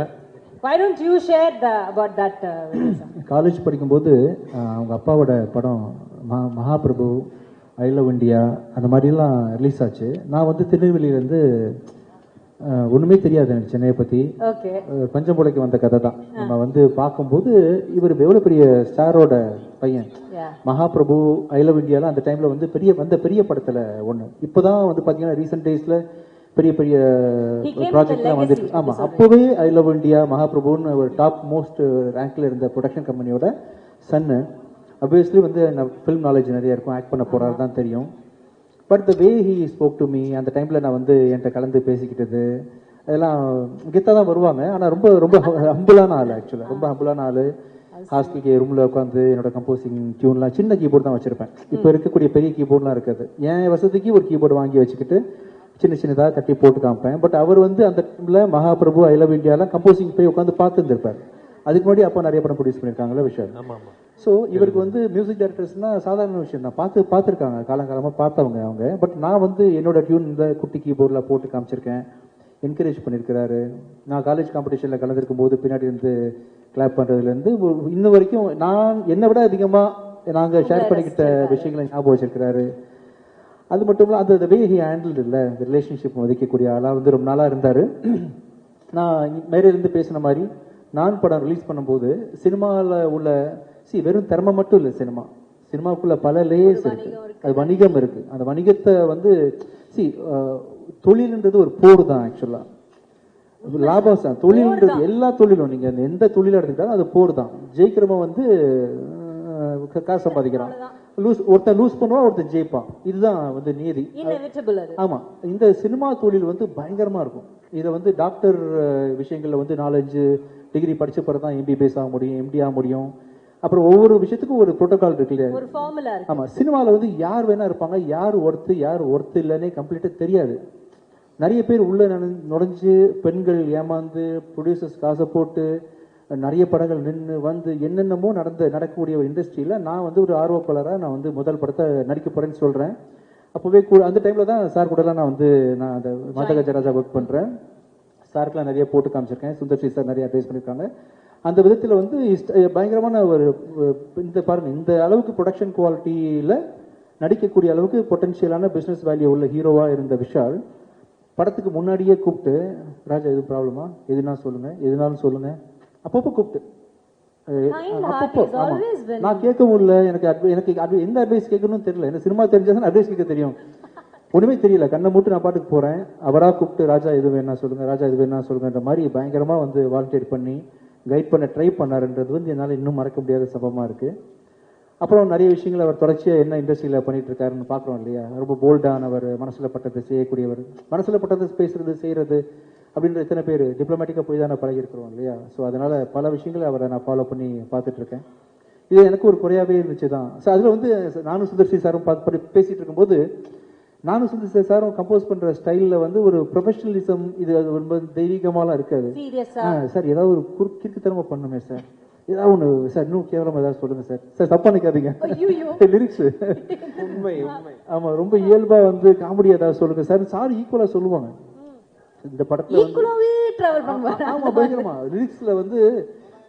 Why don't you share about that? College படிக்கும்போது அவங்க அப்பாவோட படம் மகாபிரபு, ஐ லவ் இண்டியா அந்த மாதிரிலாம் ரிலீஸ் ஆச்சு. நான் வந்து திருநெல்வேலியிலேருந்து ஒன்றுமே தெரியாது எனக்கு சென்னையை பற்றி. பஞ்சம்புடைக்கு வந்த கதை தான். நம்ம வந்து பார்க்கும்போது இவர் எவ்வளோ பெரிய ஸ்டாரோட பையன். மகாபிரபு, ஐ லவ் இண்டியாலாம் அந்த டைமில் வந்து பெரிய படத்தில் ஒன்று. இப்போ தான் வந்து பார்த்தீங்கன்னா ரீசெண்ட் டேஸில் பெரிய பெரிய ப்ராஜெக்ட்லாம் வந்துட்டு. ஆமாம், அப்போவே ஐ லவ் இண்டியா, மகாபிரபுன்னு ஒரு டாப் மோஸ்ட் ரேங்க்ல இருந்த ப்ரொடக்ஷன் கம்பெனியோட சன்னு. அப்வியஸ்லி வந்து ஃபிலிம் நாலேஜ் நிறைய இருக்கும், ஆக்ட் பண்ண போறாரு தான் தெரியும். But the way he spoke to me, அந்த டைமில் நான் வந்து என்கிட்ட கலந்து பேசிக்கிட்டது அதெல்லாம் கெத்தாக தான் வருவாங்க. ஆனால் ரொம்ப ரொம்ப ஹம்புளான ஆள், ஆக்சுவலாக ரொம்ப ஹம்புளான ஆள். ஹாஸ்டலுக்கு ரூமில் உட்காந்து என்னோட கம்போசிங் டியூன்லாம் சின்ன கீபோர்டு தான் வச்சிருப்பேன். இப்போ இருக்கக்கூடிய பெரிய கீபோர்ட்லாம் இருக்காது. என் வசதிக்கு ஒரு கீபோர்டு வாங்கி வச்சுக்கிட்டு சின்ன சின்னதாக தட்டி போட்டு காமிப்பேன். பட் அவர் வந்து அந்த டைமில் மகாபிரபு, ஐ லவ் இண்டியாலாம் கம்போசிங் போய் உட்காந்து பார்த்துருந்துருப்பார். அதுக்கு முன்னாடி அப்போ நிறைய படம் ப்ரொடியூஸ் பண்ணியிருக்காங்களே விஷயம். ஸோ இவருக்கு வந்து மியூசிக் டைரக்டர்ஸ்னா சாதாரண விஷயம் தான், பார்த்துருக்காங்க, காலங்காலமாக பார்த்தவங்க அவங்க. பட் நான் வந்து என்னோட டியூன் இந்த குட்டி கீபோர்டில் போட்டு காமிச்சிருக்கேன், என்கரேஜ் பண்ணியிருக்கிறாரு. நான் காலேஜ் காம்படிஷனில் கலந்துருக்கும் போது பின்னாடி இருந்து கிளாப் பண்ணுறதுலேருந்து இன்ன வரைக்கும் நான் என்னை விட அதிகமாக நாங்கள் ஷேர் பண்ணிக்கிட்ட விஷயங்களை ஞாபகம் வச்சிருக்கிறாரு. அது மட்டும் இல்லை அந்த வே ஹி ஹேண்டில் இல்லை இந்த ரிலேஷன்ஷிப் மதிக்கக்கூடிய ஆளாக வந்து ரொம்ப நாளாக இருந்தார். நான் மேலே இருந்து பேசின மாதிரி நான் படம் ரிலீஸ் பண்ணும்போது சினிமாவில் உள்ள வெறும் திறமை மட்டும் இல்லை, சினிமாவுக்குள்ள பல லேயர்ஸ் இருக்கு, அது வணிகம் இருக்கு. அந்த வணிகத்தை வந்து தொழில்ன்றது ஒரு போர் தான். ஆக்சுவலா லாபம் தான் தொழில்ன்றது, எல்லா தொழிலும் நீங்க எந்த தொழில எடுத்துக்கிட்டாலும் அது போர் தான். ஜெயிக்கிறவன் வந்து காசு சம்பாதிக்கிறான், ஒருத்தன் லூஸ் பண்ணுவான், ஒருத்தன் ஜெயிப்பான். இதுதான் வந்து நீதி. ஆமா, இந்த சினிமா தொழில் வந்து பயங்கரமா இருக்கும். இதை வந்து டாக்டர் விஷயங்கள்ல வந்து 4-5 டிகிரி படிச்ச பிறகு தான் MBBS ஆக முடியும், MD ஆக முடியும். அப்புறம் ஒவ்வொரு விஷயத்துக்கும் ஒரு புரோட்டோகால் இருக்கு இல்லையா, ஒரு ஃபார்முலா இருக்கு. ஆமா, சினிமாவில் வந்து யார் வேணா இருப்பாங்க, யார் ஒர்த்து இல்லைன்னே கம்ப்ளீட்டா தெரியாது. நிறைய பேர் உள்ள நுழைஞ்சு பெண்கள் ஏமாந்து ப்ரொடியூசர்ஸ் காசை போட்டு நிறைய படங்கள் நின்று வந்து என்னென்னமோ நடக்கக்கூடிய ஒரு இண்டஸ்ட்ரியில நான் வந்து ஒரு ஆர்வப்பாளராக நான் வந்து முதல் படத்தை நடிக்க போறேன்னு சொல்றேன். அப்போவே அந்த டைம்ல தான் சார் கூடலாம் நான் அந்த மதகஜராஜா ஒர்க் பண்றேன். சாருக்கெல்லாம் நிறைய போட்டு காமிச்சிருக்கேன், சுந்தர்சி சார் நிறைய அட்வைஸ் பண்ணியிருக்காங்க. அந்த விதத்தில் வந்து பயங்கரமான ஒரு பாருங்க, இந்த அளவுக்கு ப்ரொடக்ஷன் குவாலிட்டியில நடிக்கக்கூடிய அளவுக்கு பொட்டன்ஷியலான பிசினஸ் வேல்யூ உள்ள ஹீரோவா இருந்த விஷால் படத்துக்கு முன்னாடியே கூப்பிட்டு, ராஜா எது ப்ராப்ளமா, எதுனாலும் சொல்லுங்க அப்பப்போ கூப்பிட்டு அப்பப்போ. நான் கேட்கவும் இல்லை, எனக்கு எந்த அட்வைஸ் கேட்கணும்னு தெரியல. எனக்கு சினிமா தெரிஞ்சாதான் அட்வைஸ் கேட்க தெரியும், ஒண்ணுமே தெரியல. கண்ணை மூட்டு நான் பாட்டுக்கு போறேன். அவரா கூப்பிட்டு ராஜா இது வேணா சொல்லுங்க, ராஜா இது வேணா சொல்லுங்கன்ற மாதிரி பயங்கரமா வந்து வாலண்டியர் பண்ணி கைட் பண்ண ட்ரை பண்ணாருன்றது வந்து என்னால் இன்னும் மறக்க முடியாத சம்பவமா இருக்கு. அப்புறம் நிறைய விஷயங்கள் அவர் தொடர்ச்சியா என்ன இண்டஸ்ட்ரியில பண்ணிட்டு இருக்காருன்னு பாக்குறோம் இல்லையா. ரொம்ப போல்டானவர், மனசுல பட்டதை செய்யக்கூடியவர், மனசுல பட்டதை பேசுறது செய்யறது அப்படின்ற எத்தனை பேர் டிப்ளமேட்டிக்கா போய் தானே பழகி இருக்கிறோம் இல்லையா. ஸோ அதனால பல விஷயங்களை அவரை நான் ஃபாலோ பண்ணி பார்த்துட்டு இருக்கேன். இது எனக்கு ஒரு குறையாவே இருந்துச்சு தான். ஸோ அதுல வந்து நானும் சுந்தர்சி சாரும் பேசிட்டு இருக்கும்போது நானும் சுந்தர்சி சாரும் கம்போஸ் பண்ற ஸ்டைல்ல வந்து ஒரு ப்ரொஃபஷனலிசம், இது அது ரொம்ப தெய்வீகமாலாம் இருக்காது சார். ஏதாவது ஒரு கிறுக்குத்தனமா பண்ணுமே சார், ஏதாவது ஒண்ணு சார், இன்னும் கேவலமா ஏதாவது சொல்லுங்க சார், சார் தப்பா நினைக்காதீங்க லிரிக்ஸ் உண்மை. ஆமா, ரொம்ப இயல்பா வந்து காமெடி ஏதாவது சொல்லுங்க சார். சார் ஈக்குவலா சொல்லுவாங்க இந்த படத்துல. ஆமா, பயங்கரமா லிரிக்ஸ்ல வந்து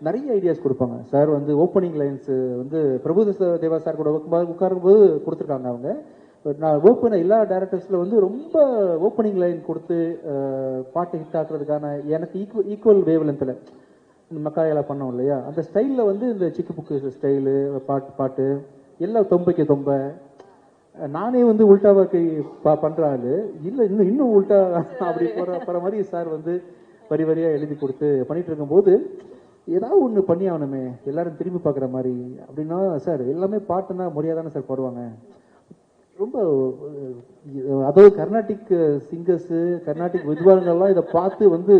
நிறைய ஐடியாஸ் கொடுப்பாங்க சார். வந்து ஓப்பனிங் லைன்ஸ் வந்து பிரபு தேவா சார் கூட உட்காரும் போது கொடுத்துருக்காங்க. அவங்க நான் ஒர்க் பண்ண எல்லா டைரக்டர்ஸ்ல வந்து ரொம்ப ஓப்பனிங் லைன் கொடுத்து பாட்டு ஹிட் ஆக்குறதுக்கான எனக்கு ஈக்குவல் வேவ் லென்த்ல மக்காயெல்லாம் பண்ணோம் இல்லையா, அந்த ஸ்டைல்ல வந்து இந்த சிக்கு புக்கு ஸ்டைலு பாட்டு எல்லாம் தொம்பைக்கு தொம்ப. நானே வந்து உல்டாவாக்கை பண்ற ஆளு இல்ல, இன்னும் உல்டா அப்படி போற மாதிரி சார் வந்து வரி வரியா எழுதி கொடுத்து பண்ணிட்டு இருக்கும் போது ஏதாவது ஒண்ணு பண்ணி ஆகணுமே, எல்லாரும் திரும்பி பாக்குற மாதிரி அப்படின்னா சார் எல்லாமே பாட்டுனா முறையாதானே சார் பாடுவாங்க. ரொம்ப அதாவது கர்நாடிக் சிங்கர்ஸ், கர்நாடிக் வித்வான்கள்லாம் இதை பார்த்து வந்து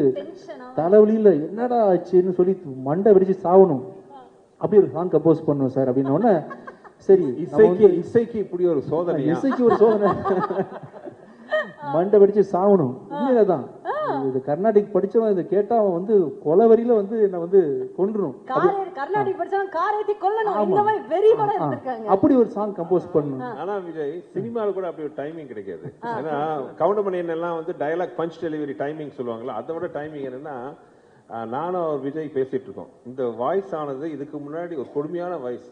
தலைவலியில என்னடா ஆச்சுன்னு சொல்லி மண்டை வெடிச்சு சாவணும். அப்படி ஒரு சாங் கம்போஸ் பண்ணுவோம் சார் அப்படின்னோடனே சரி, இசைக்கு இப்படி ஒரு சோதனை, இசைக்கு ஒரு சோதனை, மண்டை வெடிச்சு சாவணும். உண்மையிலதான் இது கர்நாடிக் படிச்சவன் இதை கேட்டா அவன் வந்து கொலவரியில வந்து என்ன வந்து கொன்றுணும். அப்படி ஒரு சாங் கம்போஸ் பண்ணணும். ஆனா விஜய் சினிமால கூட அப்படி ஒரு டைமிங் கிடைக்காது. ஏன்னா கவுண்டமணி எல்லாம் வந்து டயலாக் பஞ்ச் டெலிவரி டைமிங் சொல்லுவாங்களா, அதை விட டைமிங் என்னன்னா, நானும் அவர் விஜய் பேசிட்டு இருக்கோம். இந்த வாய்ஸ் ஆனது இதுக்கு முன்னாடி ஒரு கொடுமையான வாய்ஸ்,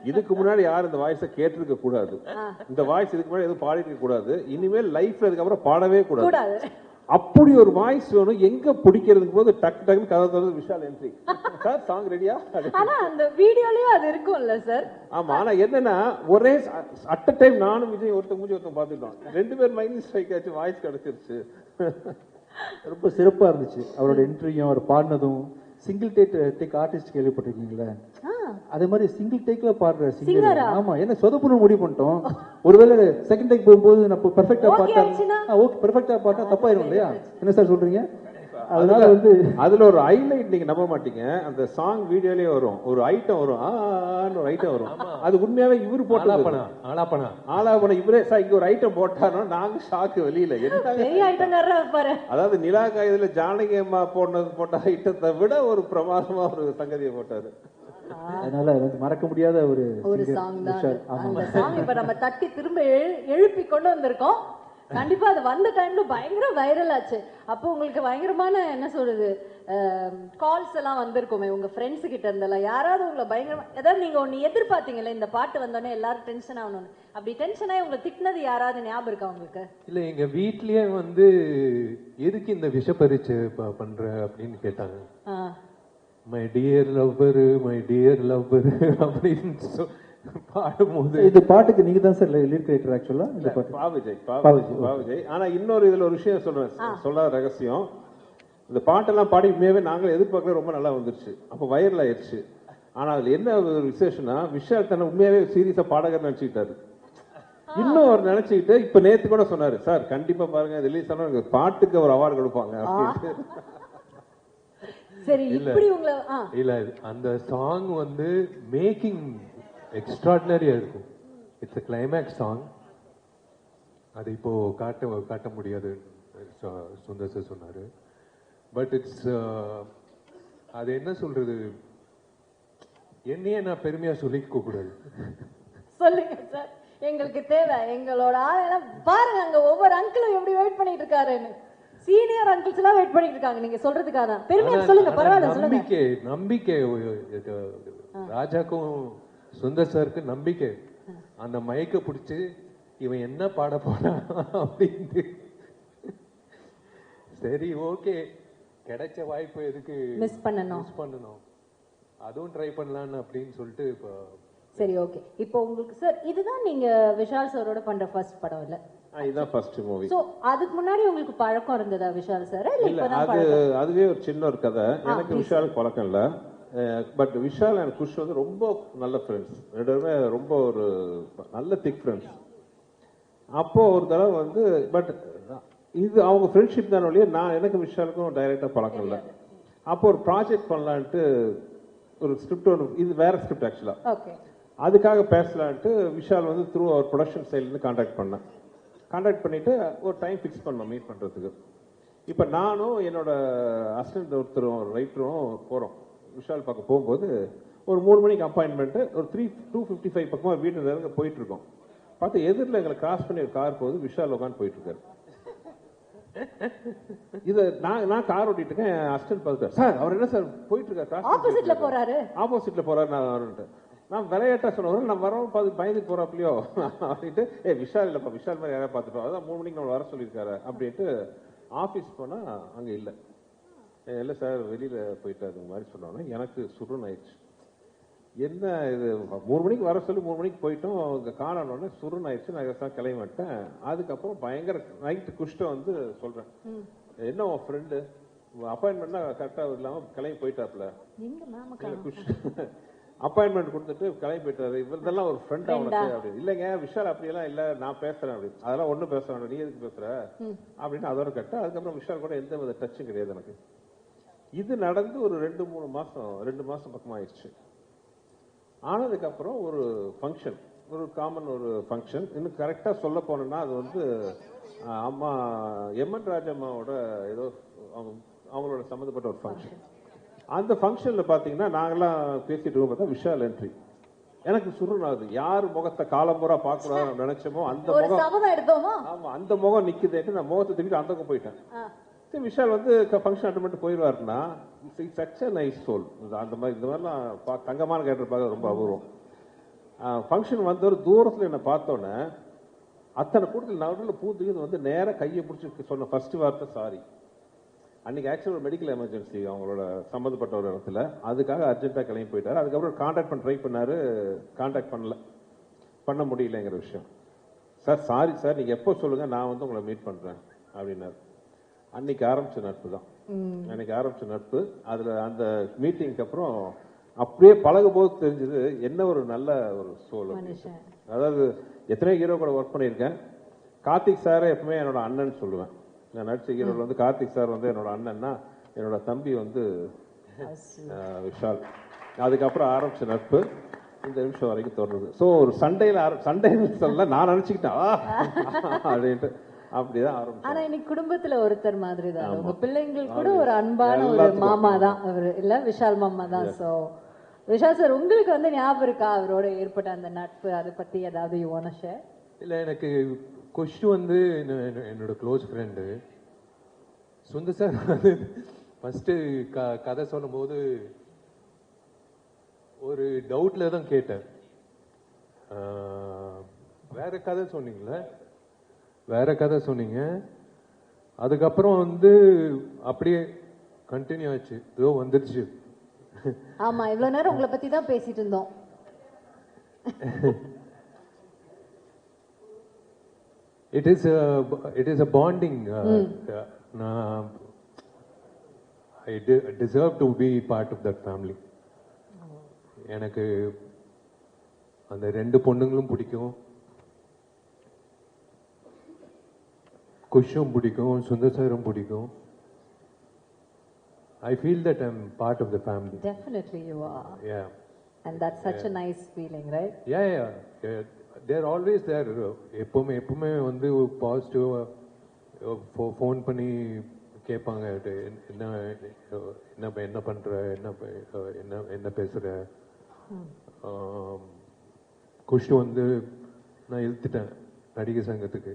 இதுக்கு முன்னாடி யாரும் இந்த வாய்ஸை கேட்டிருக்க கூடாது, இந்த வாய்ஸ் இதுக்கு முன்னாடி எதுவும் பாடிட்டு இருக்க கூடாது, இனிமேல் லைஃப்ல இதுக்கப்புறம் பாடவே கூடாது, அப்படி ஒரு வாய்ஸ் வேணும். எங்க பிடிக்கிறதுக்கு போது டக் டக்குன்னு கதை தந்து விஷால் என்ட்ரி, சார் சாங் ரெடியா. ஆனா அந்த வீடியோலயும் அது இருக்கும்ல சார். ஆமா, ஆனா என்னன்னா ஒரே அட் டைம் நானும் விஜய் ஒருத்தர் மூஞ்சி ஒருத்தர் பாத்துட்டோம், 2 பேர் மைண்ட் ஸ்ட்ரைக் ஆச்சு, வாய்ஸ் கிடைச்சிருச்சு. ரொம்ப சிறப்பா இருந்துச்சு அவரோட என்ட்ரியும் அவர் பாடினதும். சிங்கிள் டேக் ஆர்டிஸ்ட் கேள்விப்பட்டிருக்கீங்களா, அதே மாதிரி சிங்கிள் டேக்ல பாடுற சிங்கர். ஆமா, என்ன சொதப்புன்னு முடிவு பண்ணிட்டோம். ஒருவேளை செகண்ட் டேக் போகும்போது நம்ம பெர்ஃபெக்ட்டா பாட்டா, ஓகே பெர்ஃபெக்ட்டா பாட்டா தப்பாயிரும் இல்லையா, என்ன சார் சொல்றீங்க. அதனால வந்து அதுல ஒரு ஹைலைட் நீங்க நம்ப மாட்டீங்க, அந்த சாங் வீடியோலயே வரும் ஒரு ஐட்டம் வரும், ஒரு ஐட்டம் வரும், அது உண்மையாவே இவரு போட்டு ஆலாபனா இவரே சார் இங்க ஒரு ஐட்டம் போட்டாரோ நாங்க ஷாக்கு வெளியில அதாவது நிலா காயதுல ஜானகி அம்மா போட்ட ஐட்டத்தை விட ஒரு பிரமாதமா ஒரு சங்கதியை போட்டாரு. அதனால வந்து மறக்க முடியாத ஒரு சாங் தான். அந்த சாங் இப்ப நம்ம தட்டி திரும்ப எழுப்பி கொண்டு வந்திருக்கோம். கண்டிப்பா அது வந்த டைம்ல பயங்கர வைரல் ஆச்சு. அப்போ உங்களுக்கு பயங்கரமான என்ன சொல்றது கால்ஸ் எல்லாம் வந்திருக்குமே உங்க ஃப்ரெண்ட்ஸ் கிட்ட இருந்தெல்லாம். யாராவது உங்களை பயங்கரமா ஏதாவது நீங்க ஒன்னு எதிர்பார்த்தீங்கல்ல, இந்த பாட்டு வந்தோடனே எல்லாரும் டென்ஷன் ஆகணும்னு, அப்படி டென்ஷன் ஆகி உங்களை திட்டினது யாராவது ஞாபகம் இருக்கா உங்களுக்கு? இல்ல எங்க வீட்லயே வந்து எதுக்கு இந்த விஷ பரீட்சை பண்ற அப்படின்னு கேட்டாங்க. மை டியர் லவ்வர் அப்படின்னு பாடும்போது இது பாட்டுக்கு நீங்க தான் சார் லிரிக் ரைட்டர் ஆக்சுவலா இந்த பாட்டு. பாவிஜய். ஆனா இன்னொரு இதுல ஒரு விஷயம் சொல்றேன், சொல்லாத ரகசியம். இந்த பாட்டெல்லாம் பாடி உண்மையாவே நாங்களும் எதிர்பார்க்கல, ரொம்ப நல்லா வந்துருச்சு. அப்ப வைரல் ஆயிடுச்சு. ஆனா அதுல என்ன ஒரு விசேஷம்னா, விஷால் தன்னை உண்மையாவே சீரியஸா பாடகர் நினைச்சுக்கிட்டாரு. இன்னும் அவர் நினைச்சுக்கிட்டு இப்ப நேத்து கூட சொன்னாரு, சார் கண்டிப்பா பாருங்க ரிலீஸ் ஆனா பாட்டுக்கு ஒரு அவார்டு கொடுப்பாங்க அப்படின்னு. சரி, இப்படி உங்களை இல்ல அந்த சாங் வந்து மேக்கிங் எக்ஸ்ட்ராடினரியா இருக்கும். It's a climax song. அது இப்போ காட்ட முடியாது சுந்தர் சார் சொன்னாரு. பட் இட்ஸ் அது என்ன சொல்றது, என்னையே நான் பெருமையா சொல்லிக்க கூடாது. சொல்லுங்க சார், எங்களுக்கு தேவை. எங்களோட ஆளெல்லாம் பாருங்க, அங்க ஒவ்வொரு அங்கிளும் எப்படி வெயிட் பண்ணிட்டு இருக்காருன்னு. சீனியர் அங்கிள்ஸ் எல்லாம் வெயிட் பண்ணிட்டு இருக்காங்க நீங்க சொல்றதுக்காக தான். பெருமையா சொல்லுங்க, பரவாயில்ல சொல்லுங்க. நம்பிக்கை ராஜாக்கும் சுந்தர் சாருக்கு நம்பிக்கை. அந்த மைக்க பிடிச்சு இவன் என்ன பாட போறான் அப்படின்னு. சரி ஓகே, கிடைச்ச வாய்ப்பு எதுக்கு மிஸ் பண்ணணும், அதுவும் ட்ரை பண்ணலான்னு அப்படின்னு சொல்லிட்டு இப்போ. சரி ஓகே, இப்போ உங்களுக்கு சார் இதுதான் நீங்க விஷால் சாரோட பண்ற ஃபர்ஸ்ட் படம் இல்ல? இதுதான் ஃபர்ஸ்ட் மூவி. சோ அதுக்கு முன்னாடி உங்களுக்கு பழக்கம் இருந்ததா விஷால் சார்? இல்ல அதுவே ஒரு சின்ன ஒரு கதை. எனக்கு விஷாலுக்கு பழக்கம் இல்ல. பட் விஷால் அண்ட் குஷ் வந்து ரொம்ப நல்ல ஃப்ரெண்ட்ஸ், ரெண்டு பேருமே ரொம்ப ஒரு நல்ல திக் ஃப்ரெண்ட்ஸ். அப்போ ஒரு தடவை வந்து பட் இது அவங்க ஃப்ரெண்ட்ஷிப் தான் ஒழிய எனக்கு விஷாலுக்கும் டைரக்டா பழக்கம் இல்லை. அப்போ ஒரு ப்ராஜெக்ட் பண்ணலான்ட்டு ஒரு ஸ்கிரிப்ட் ஒன்று, இது வேற ஸ்கிரிப்ட் ஆக்சுவலா, அதுக்காக பேசலான்ட்டு விஷால் வந்து த்ரூ அவர் ப்ரொடக்ஷன் சைட்லேருந்து கான்டாக்ட் பண்ணிட்டு ஒரு டைம் ஃபிக்ஸ் பண்ணோம் மீட் பண்றதுக்கு. இப்போ நானும் என்னோட அசிஸ்டன்ட் ஒருத்தரும் ரைட்டரும் போறோம் விஷால் பார்க்க. போகும்போது ஒரு 3 மணிக்கு அப்பாயின்மெண்ட், ஒரு 2:55 பக்கமா வீட்டு நெருங்க போயிட்டு இருக்கோம். பார்த்து எதிரில் எங்களை கிராஸ் பண்ணி ஒரு கார் போகுது, விஷால் உட்காந்து போயிட்டு இருக்காரு. இது நான் கார் ஓட்டிட்டு இருக்கேன், அசிஸ்டன்ட் பார்த்துட்டார், சார் அவர் என்ன சார் போயிட்டு இருக்காரு, ஆப்போசிட்ல போறாரு. நான் விளையாட்டா சொன்னவங்க நான் வரோம் பார்த்து பயந்து போறாப்லையோ அப்படின்ட்டு, விஷால் இல்லப்பா, விஷால் மாதிரி யாராவது பார்த்துட்டோம், அதான் 3 மணிக்கு நம்ம வர சொல்லியிருக்காரு அப்படின்ட்டு ஆஃபீஸ் போனா அங்க இல்லை. இல்லை சார் வெளியில போயிட்டாரு மாதிரி சொன்னோன்னே எனக்கு சுருன்னு ஆயிடுச்சு. என்ன இது 3 மணிக்கு வர சொல்லி 3 மணிக்கு போயிட்டோம், அங்கே காணோன்னே சுருன்னு ஆயிடுச்சு. நான் கிளம்பி விட்டேன். அதுக்கப்புறம் பயங்கர நைட்டு குஷ்ட வந்து சொல்றேன், என்ன உன் ஃப்ரெண்டு அப்பாயின்மெண்ட்னா கரெக்டாக இல்லாமல் கிளம்பி போயிட்டாப்ல, குஷ் அப்பாயின்மெண்ட் கொடுத்துட்டு கிளம்பி போயிட்டாரு, இவர்தெல்லாம் ஒரு ஃப்ரெண்ட் அவனுக்கு அப்படின்னு. இல்லைங்க விஷால் அப்படியெல்லாம் இல்லை, நான் பேசுறேன் அப்படின்னு. அதெல்லாம் ஒன்றும் பேச வேண்டாம், நீ எதுக்கு பேசுற அப்படின்னு அதோட கட்ட. அதுக்கப்புறம் விஷால் கூட எந்த வித டச்சும் கிடையாது எனக்கு. இது நடந்து ஒரு 2 மாசம் பக்கமா ஆயிடுச்சு. ஆனதுக்கப்புறம் ஒரு ஃபங்க்ஷன், ஒரு காமன் ஒரு ஃபங்க்ஷன், இன்னும் கரெக்டா சொல்ல போனோம்னா அது வந்து அம்மா எம்என் ராஜம்மாவோட ஏதோ அவங்களோட சம்மந்தப்பட்ட ஒரு ஃபங்க்ஷன். அந்த ஃபங்க்ஷன்ல பாத்தீங்கன்னா நாங்கெல்லாம் பேசிட்டு இருக்கோம், பார்த்தா விஷால் என்ட்ரி. எனக்கு சுருனாது, யார் முகத்தை காலம்புறா பார்க்கக்கூடாதுன்னு நினைச்சோமோ அந்த முகம், ஆமா அந்த முகம் நிக்குதுன்னு நான் முகத்தை தூக்கிட்டு அந்த பக்கம் போயிட்டேன். விஷால் வந்து ஃபங்க்ஷன் அட்டன் பண்ணிட்டு போயிடுவாருன்னா சச் அ நைஸ் சோல். அந்த மாதிரி இந்த மாதிரிலாம் தங்கமான கேரக்டர் பார்க்க ரொம்ப அபூர்வம். ஃபங்க்ஷன் வந்தவர் தூரத்தில் என்னை பார்த்தோன்னே அத்தனை கூட்டத்தில் நடுவில் பூத்துக்கு வந்து நேராக கையை பிடிச்சி சொன்ன ஃபர்ஸ்ட் வார்த்தை சாரி. அன்னைக்கு ஆக்சுவல் ஒரு மெடிக்கல் எமர்ஜென்சி அவங்களோட சம்மந்தப்பட்ட ஒரு இடத்துல, அதுக்காக அர்ஜென்ட்டாக கிளம்பி போயிட்டாரு. அதுக்கப்புறம் கான்டாக்ட் பண்ண ட்ரை பண்ணாரு, கான்டாக்ட் பண்ண முடியலங்கிற விஷயம். சார் சாரி சார், நீங்கள் எப்போ சொல்லுங்க, நான் வந்து உங்களை மீட் பண்ணுறேன் அப்படின்னாரு. அன்னைக்கு ஆரம்பிச்ச நட்பு. அதுல அந்த மீட்டிங்க்கு அப்புறம் அப்படியே பழகும் போது தெரிஞ்சது என்ன ஒரு நல்ல ஒரு சோல். அதாவது எத்தனை ஹீரோ கூட ஒர்க் பண்ணியிருக்கேன், கார்த்திக் சாரை எப்பவுமே என்னோட அண்ணன் சொல்லுவேன். நான் நடிச்ச ஹீரோல வந்து கார்த்திக் சார் வந்து என்னோட அண்ணன்னா, என்னோட தம்பி வந்து விஷால். அதுக்கப்புறம் ஆரம்பிச்ச நட்பு இந்த நிமிஷம் வரைக்கும் தொடருது. ஸோ ஒரு சண்டைன்னு சொல்ல நான் நினைச்சுக்கிட்டேன் அப்படின்ட்டு அப்படிதான் ஆரம்பிச்சோம். ஆனா இன்னைக்கு குடும்பத்துல ஒருத்தர் மாதிரி தான், உங்க பிள்ளைங்களுக்கு கூட ஒரு அன்பான ஒரு மாமா தான் அவரு, இல்ல விஷால் மாமா தான். சோ விஷால் சார் உங்களுக்கு வந்து ஞாபகம் இருக்கா அவரோட ஏற்பட்ட அந்த நட்பு, அதை பத்தி ஏதாவது யூ வாண்ட் டு ஷேர்? இல்லை எனக்கு கொஷ் வந்து என்னோட க்ளோஸ் ஃப்ரெண்டு சுந்தர் சார் வந்து ஃபஸ்ட்டு கதை சொல்லும்போது ஒரு டவுட்டில் தான் கேட்டேன். வேற கதை சொன்னீங்களே, வேற கதை சொன்னீங்க. அதுக்கப்புறம் வந்து அப்படியே கண்டினியூ ஆச்சு, ஏதோ வந்துருச்சு. ஆமா, இவ்வளவு நேரம் உங்களை பத்தி தான் பேசிட்டு இருந்தோம். It is a bonding. I deserve to be part of that family. எனக்கு அந்த ரெண்டு பொண்ணுங்களும் பிடிக்கும், குஷும் பிடிக்கும், சுந்தர் சாரும் பிடிக்கும். I feel that I'm part of the family. Definitely you are. Yeah. And that's such a nice feeling, right? Yeah. They're always there. எப்பவுமே வந்து பாசிட்டிவா ஃபோன் பண்ணி கேட்பாங்க, என்ன என்ன பண்ற, என்ன பேசுற. குஷ் வந்து நான் இழுத்துட்டேன் நடிகை சங்கத்துக்கு.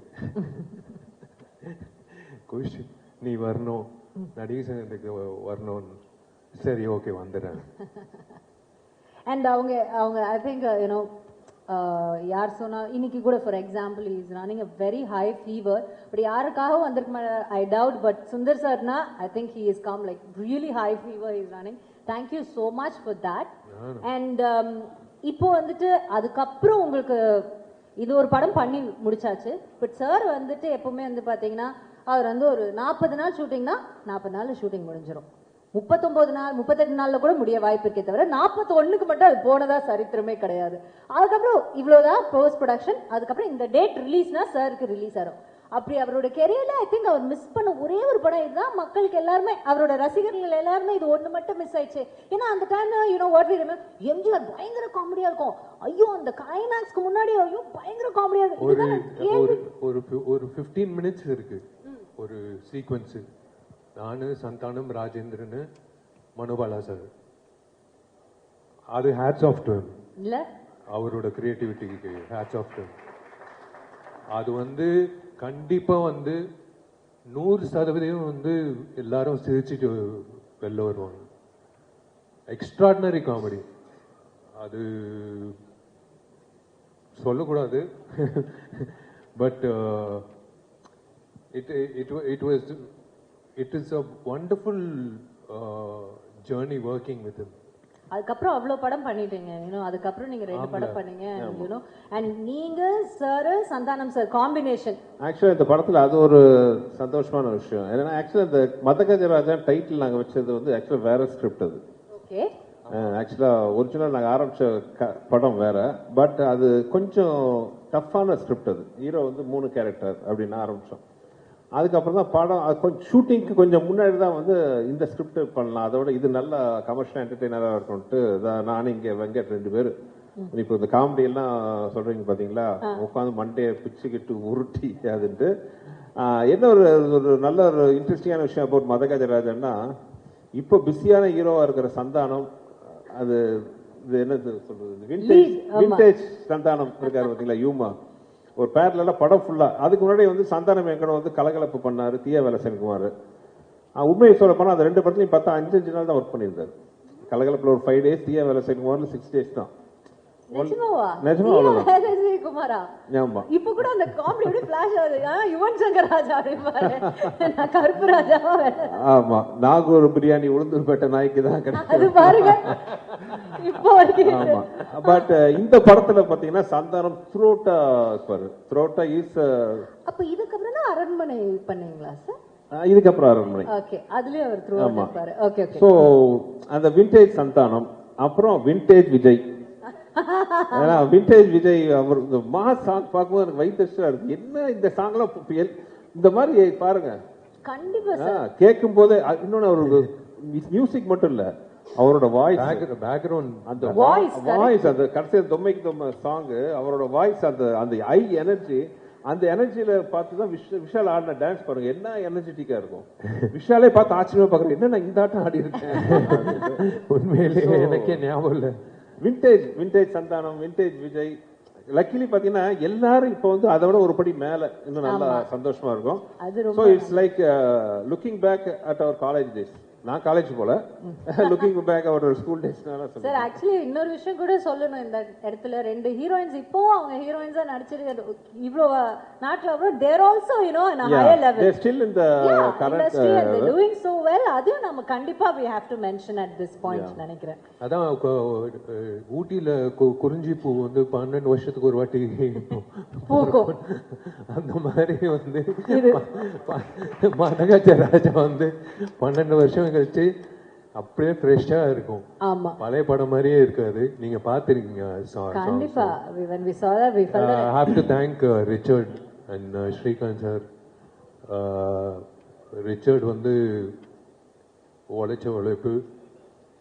குஷ் நீ வரணும், நடிகை சங்கத்துக்கு வரணும். சரி, ஓகே, வந்துடுறேன். And அவங்க I think யார் சொன்னா இன்னைக்கு கூட for example is running a very high fever, but யாருக்காகவும் வந்திருக்க ஐ டவுட், பட் சுந்தர் சார்னா I think he is come like really high fever is running. Thank you so much for that. And இப்போ வந்துட்டு அதுக்கப்புறம் உங்களுக்கு இது ஒரு படம் பண்ணி முடிச்சாச்சு, பட் சார் வந்துட்டு எப்பவுமே வந்து பாத்தீங்கன்னா அவர் வந்து ஒரு 40 நாள் ஷூட்டிங்னா 40 நாள் ஷூட்டிங் முடிஞ்சிடும். 39 நாள் 38 நாள்ல கூட முடிய வாய்ப்பு இருக்கே தவிர 41க்கு மட்டும் அது போனதா சரித்திரமே கிடையாது. அதுக்கப்புறம் இவ்வளவுதான் போஸ்ட் ப்ரொடக்ஷன். அதுக்கப்புறம் இந்த டேட் ரிலீஸ்னா சாருக்கு ரிலீஸ் ஆகும். அப்படி அவரோட கெரியர்ல ஐ திங்க் அவர் மிஸ் பண்ண ஒரே ஒரு படம் இதுதான். மக்களுக்கு எல்லாருமே, அவரோட ரசிகர்கள் எல்லாருமே இது ஒண்ணு மட்டும் மிஸ் ஆயிடுச்சு. ஏன்னா அந்த டைம்ல வாட் வி ரிமெம்பர், எம்ஜிஆர் பயங்கர காமெடியா இருக்கும். ஐயோ அந்த கிளைமாக்ஸ்க்கு முன்னாடி ஐயோ பயங்கர காமெடியா இருக்கும். ஒரு 15 மினிட்ஸ் இருக்கு ஒரு சீக்வன்ஸ். நானு, சந்தானம், ராஜேந்திரன், மனுபாலா சார். அது ஹேட்ஸ் ஆஃப் டு இல்ல, அவரோட கிரியேட்டிவிட்டிக்கு ஹேட்ஸ் ஆஃப் டு. அது வந்து கண்டிப்பா வந்து 100% வந்து எல்லாரும் சிரிச்சுட்டு வெளில வருவாங்க. Extraordinary comedy. அது சொல்லக்கூடாது, but it is a wonderful journey working with him. அதுக்கப்புறம் அவ்வளவு படம் பண்ணிட்டீங்க. அதுக்கப்புறம் நீங்க 2 படம் பண்ணீங்க. அண்ட் நீங்க சார், சந்தானம் சார் காம்பினேஷன். ஆக்சுவலா இந்த படத்துல அது ஒரு சந்தோஷமான விஷயம். ஏன்னா ஆக்சுவலா இந்த மதகஜராஜா டைட்டில் நாங்க வச்சது வந்து ஆக்சுவலா வேற ஸ்கிரிப்ட். அது ஓகே, ஆக்சுவலா ஒரிஜினல் நாங்க ஆரம்பிச்ச படம் வேற, பட் அது கொஞ்சம் டஃப்பான ஸ்கிரிப்ட். அது ஹீரோ வந்து 3 கேரக்டர் அப்படின்னு ஆரம்பிச்சோம். அதுக்கப்புறம் தான் படம் கொஞ்சம் ஷூட்டிங்க்கு கொஞ்சம் முன்னாடி தான் வந்து இந்த ஸ்கிரிப்ட் பண்ணலாம், அதோட இது நல்ல கமர்ஷியல் என்டர்டெய்னராக இருக்கும்ட்டு தான் நான் இங்கே வெங்கட் 2 பேர் இப்போ இந்த காமெடி எல்லாம் சொல்றீங்க பாத்தீங்களா, உட்காந்து மண்டையை பிச்சுக்கிட்டு உருட்டி அதுன்ட்டு. என்ன ஒரு நல்ல ஒரு இன்ட்ரெஸ்டிங்கான விஷயம் அபவுட் மதகஜராஜன்னா, இப்போ பிஸியான ஹீரோவா இருக்கிற சந்தானம், அது இது என்னது சொல்றது, விண்டேஜ் சந்தானம் இருக்காரு பாத்தீங்களா, யூமா ஒரு பேர்ல படம் ஃபுல்லா. அதுக்கு முன்னாடி வந்து சந்தானம் வெங்கடம் வந்து கலகலப்பு பண்ணாரு, தீயா வேலை சென்குமார். உண்மையை சொல்ல போனா அந்த 2 படத்துலையும் பார்த்தா 5 நாள் தான் ஒர்க் பண்ணியிருந்தாரு. கலகலப்புல ஒரு 5 டேஸ், தீயா வேலை சென்குமார்ல 6 டேஸ் தான். நிஜமா குமாரா? ஆமா. இப்ப கூட அந்த காமெடி எப்படி ஃபிளாஷ் ஆகுது, யுவன் சங்கர் ராஜா அப்படிப்பாரு, நான் கருப்பு ராஜாவா. ஆமா, நாகூர் பிரியாணி உளுந்தூர்பேட்டை நாய்க்கு தான் கிடையாது பாருங்க இப்போ வரைக்கும். ஆமா, பட் இந்த படத்துல பாத்தீங்கன்னா சந்தானம் த்ரோட்டா இஸ். அப்ப இதுக்கப்புறம் தான் அரண்மனை பண்ணீங்களா சார்? இதுக்கப்புறம் அரண்மனை. ஓகே, அதுலயே அவர் த்ரோட்டா இருப்பாரு. Okay okay. சோ அந்த விண்டேஜ் சந்தானம், அப்புறம் விண்டேஜ் விஜய். ஏன்னா விண்டேஜ் விஜய் அவர் இந்த மாஸ் சாங் பார்க்கும்போது எனக்கு வயிற்றுச்சலா இருக்கு. என்ன இந்த சாங்லாம் இந்த மாதிரி பாருங்க, கண்டிப்பா கேட்கும் போது. இன்னொன்னு அவருக்கு மியூசிக் மட்டும் இல்ல, அவரோட வாய்ஸ், பேக்ரவுண்ட், அந்த வாய்ஸ், அந்த கடைசியில் தொம்மைக்கு சாங், அவரோட வாய்ஸ், அந்த ஐ எனர்ஜி, அந்த எனர்ஜியில பார்த்துதான் விஷால் ஆடின டான்ஸ் பாருங்க, என்ன எனர்ஜெட்டிக்கா இருக்கும். விஷாலே பார்த்து ஆச்சரியமா பாக்குறேன், என்ன நான் இந்த ஆட்டம் ஆடி இருக்கேன். உண்மையிலேயே எனக்கே ஞாபகம் இல்லை. Vintage Santhanam, vintage Vijay, luckily பாத்தீங்கன்னா எல்லாரும் இப்போ வந்து அதை விட ஒரு படி மேல இன்னும் நல்லா சந்தோஷமா இருக்கும். அது so it's like looking back at our college days. நான் காலேஜ் போல லுக்கிங் பேக் அவர் ஸ்கூல் டேஸ்னால சார் ஆக்சுவலி இன்னொரு விஷயம் கூட சொல்லணும் இந்த இடத்துல. 2 ஹீரோயின்ஸ் இப்போவும் அவங்க ஹீரோயின்ஸா நடிச்சிருக்க இவ்ளோ நாட்டுல அவ்வளோ there also you know in higher level they still in the current industry and they're doing so well. அதையும் நம்ம கண்டிப்பா we have to mention at this point நினைக்கிறேன். அதான் ஊட்டியில குறிஞ்சி பூ வந்து 12 வருஷத்துக்கு ஒரு வாட்டி பூக்கும். அந்த மாதிரி வந்து மதகஜ ராஜா வந்து 12 வருஷம் கழிச்சு அப்படியே ஃப்ரெஷ்ஷா இருக்கும். ஆமா, பழைய படம் மாதிரியே இருக்காது. நீங்க பாத்திருக்கீங்க கண்டிப்பா. when we saw that we felt I have to thank Richard and Srikanth sir. Richard வந்து உழைச்ச உழைப்பு,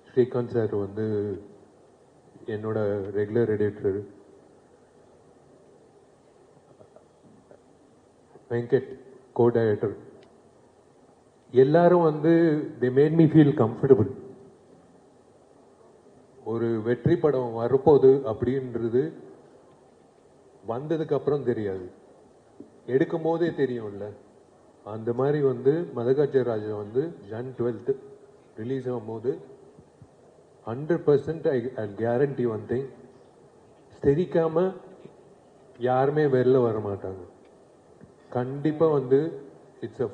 ஸ்ரீகாந்த் சார் வந்து என்னோட regular editor, Venkat co director, எல்லாரும் வந்து they made me feel comfortable. ஒரு வெற்றி படம் வரப்போகுது அப்படின்றது வந்ததுக்கு அப்புறம் தெரியாது, எடுக்கும் போதே தெரியும்ல. அந்த மாதிரி வந்து மதகஜ ராஜா வந்து Jan 12th ரிலீஸ் ஆகும்போது 100% ஐ கேரண்டி ஒன் திங், தெரிக்காம யாருமே வெளில வர மாட்டாங்க. கண்டிப்பா வந்து இட்ஸ் அ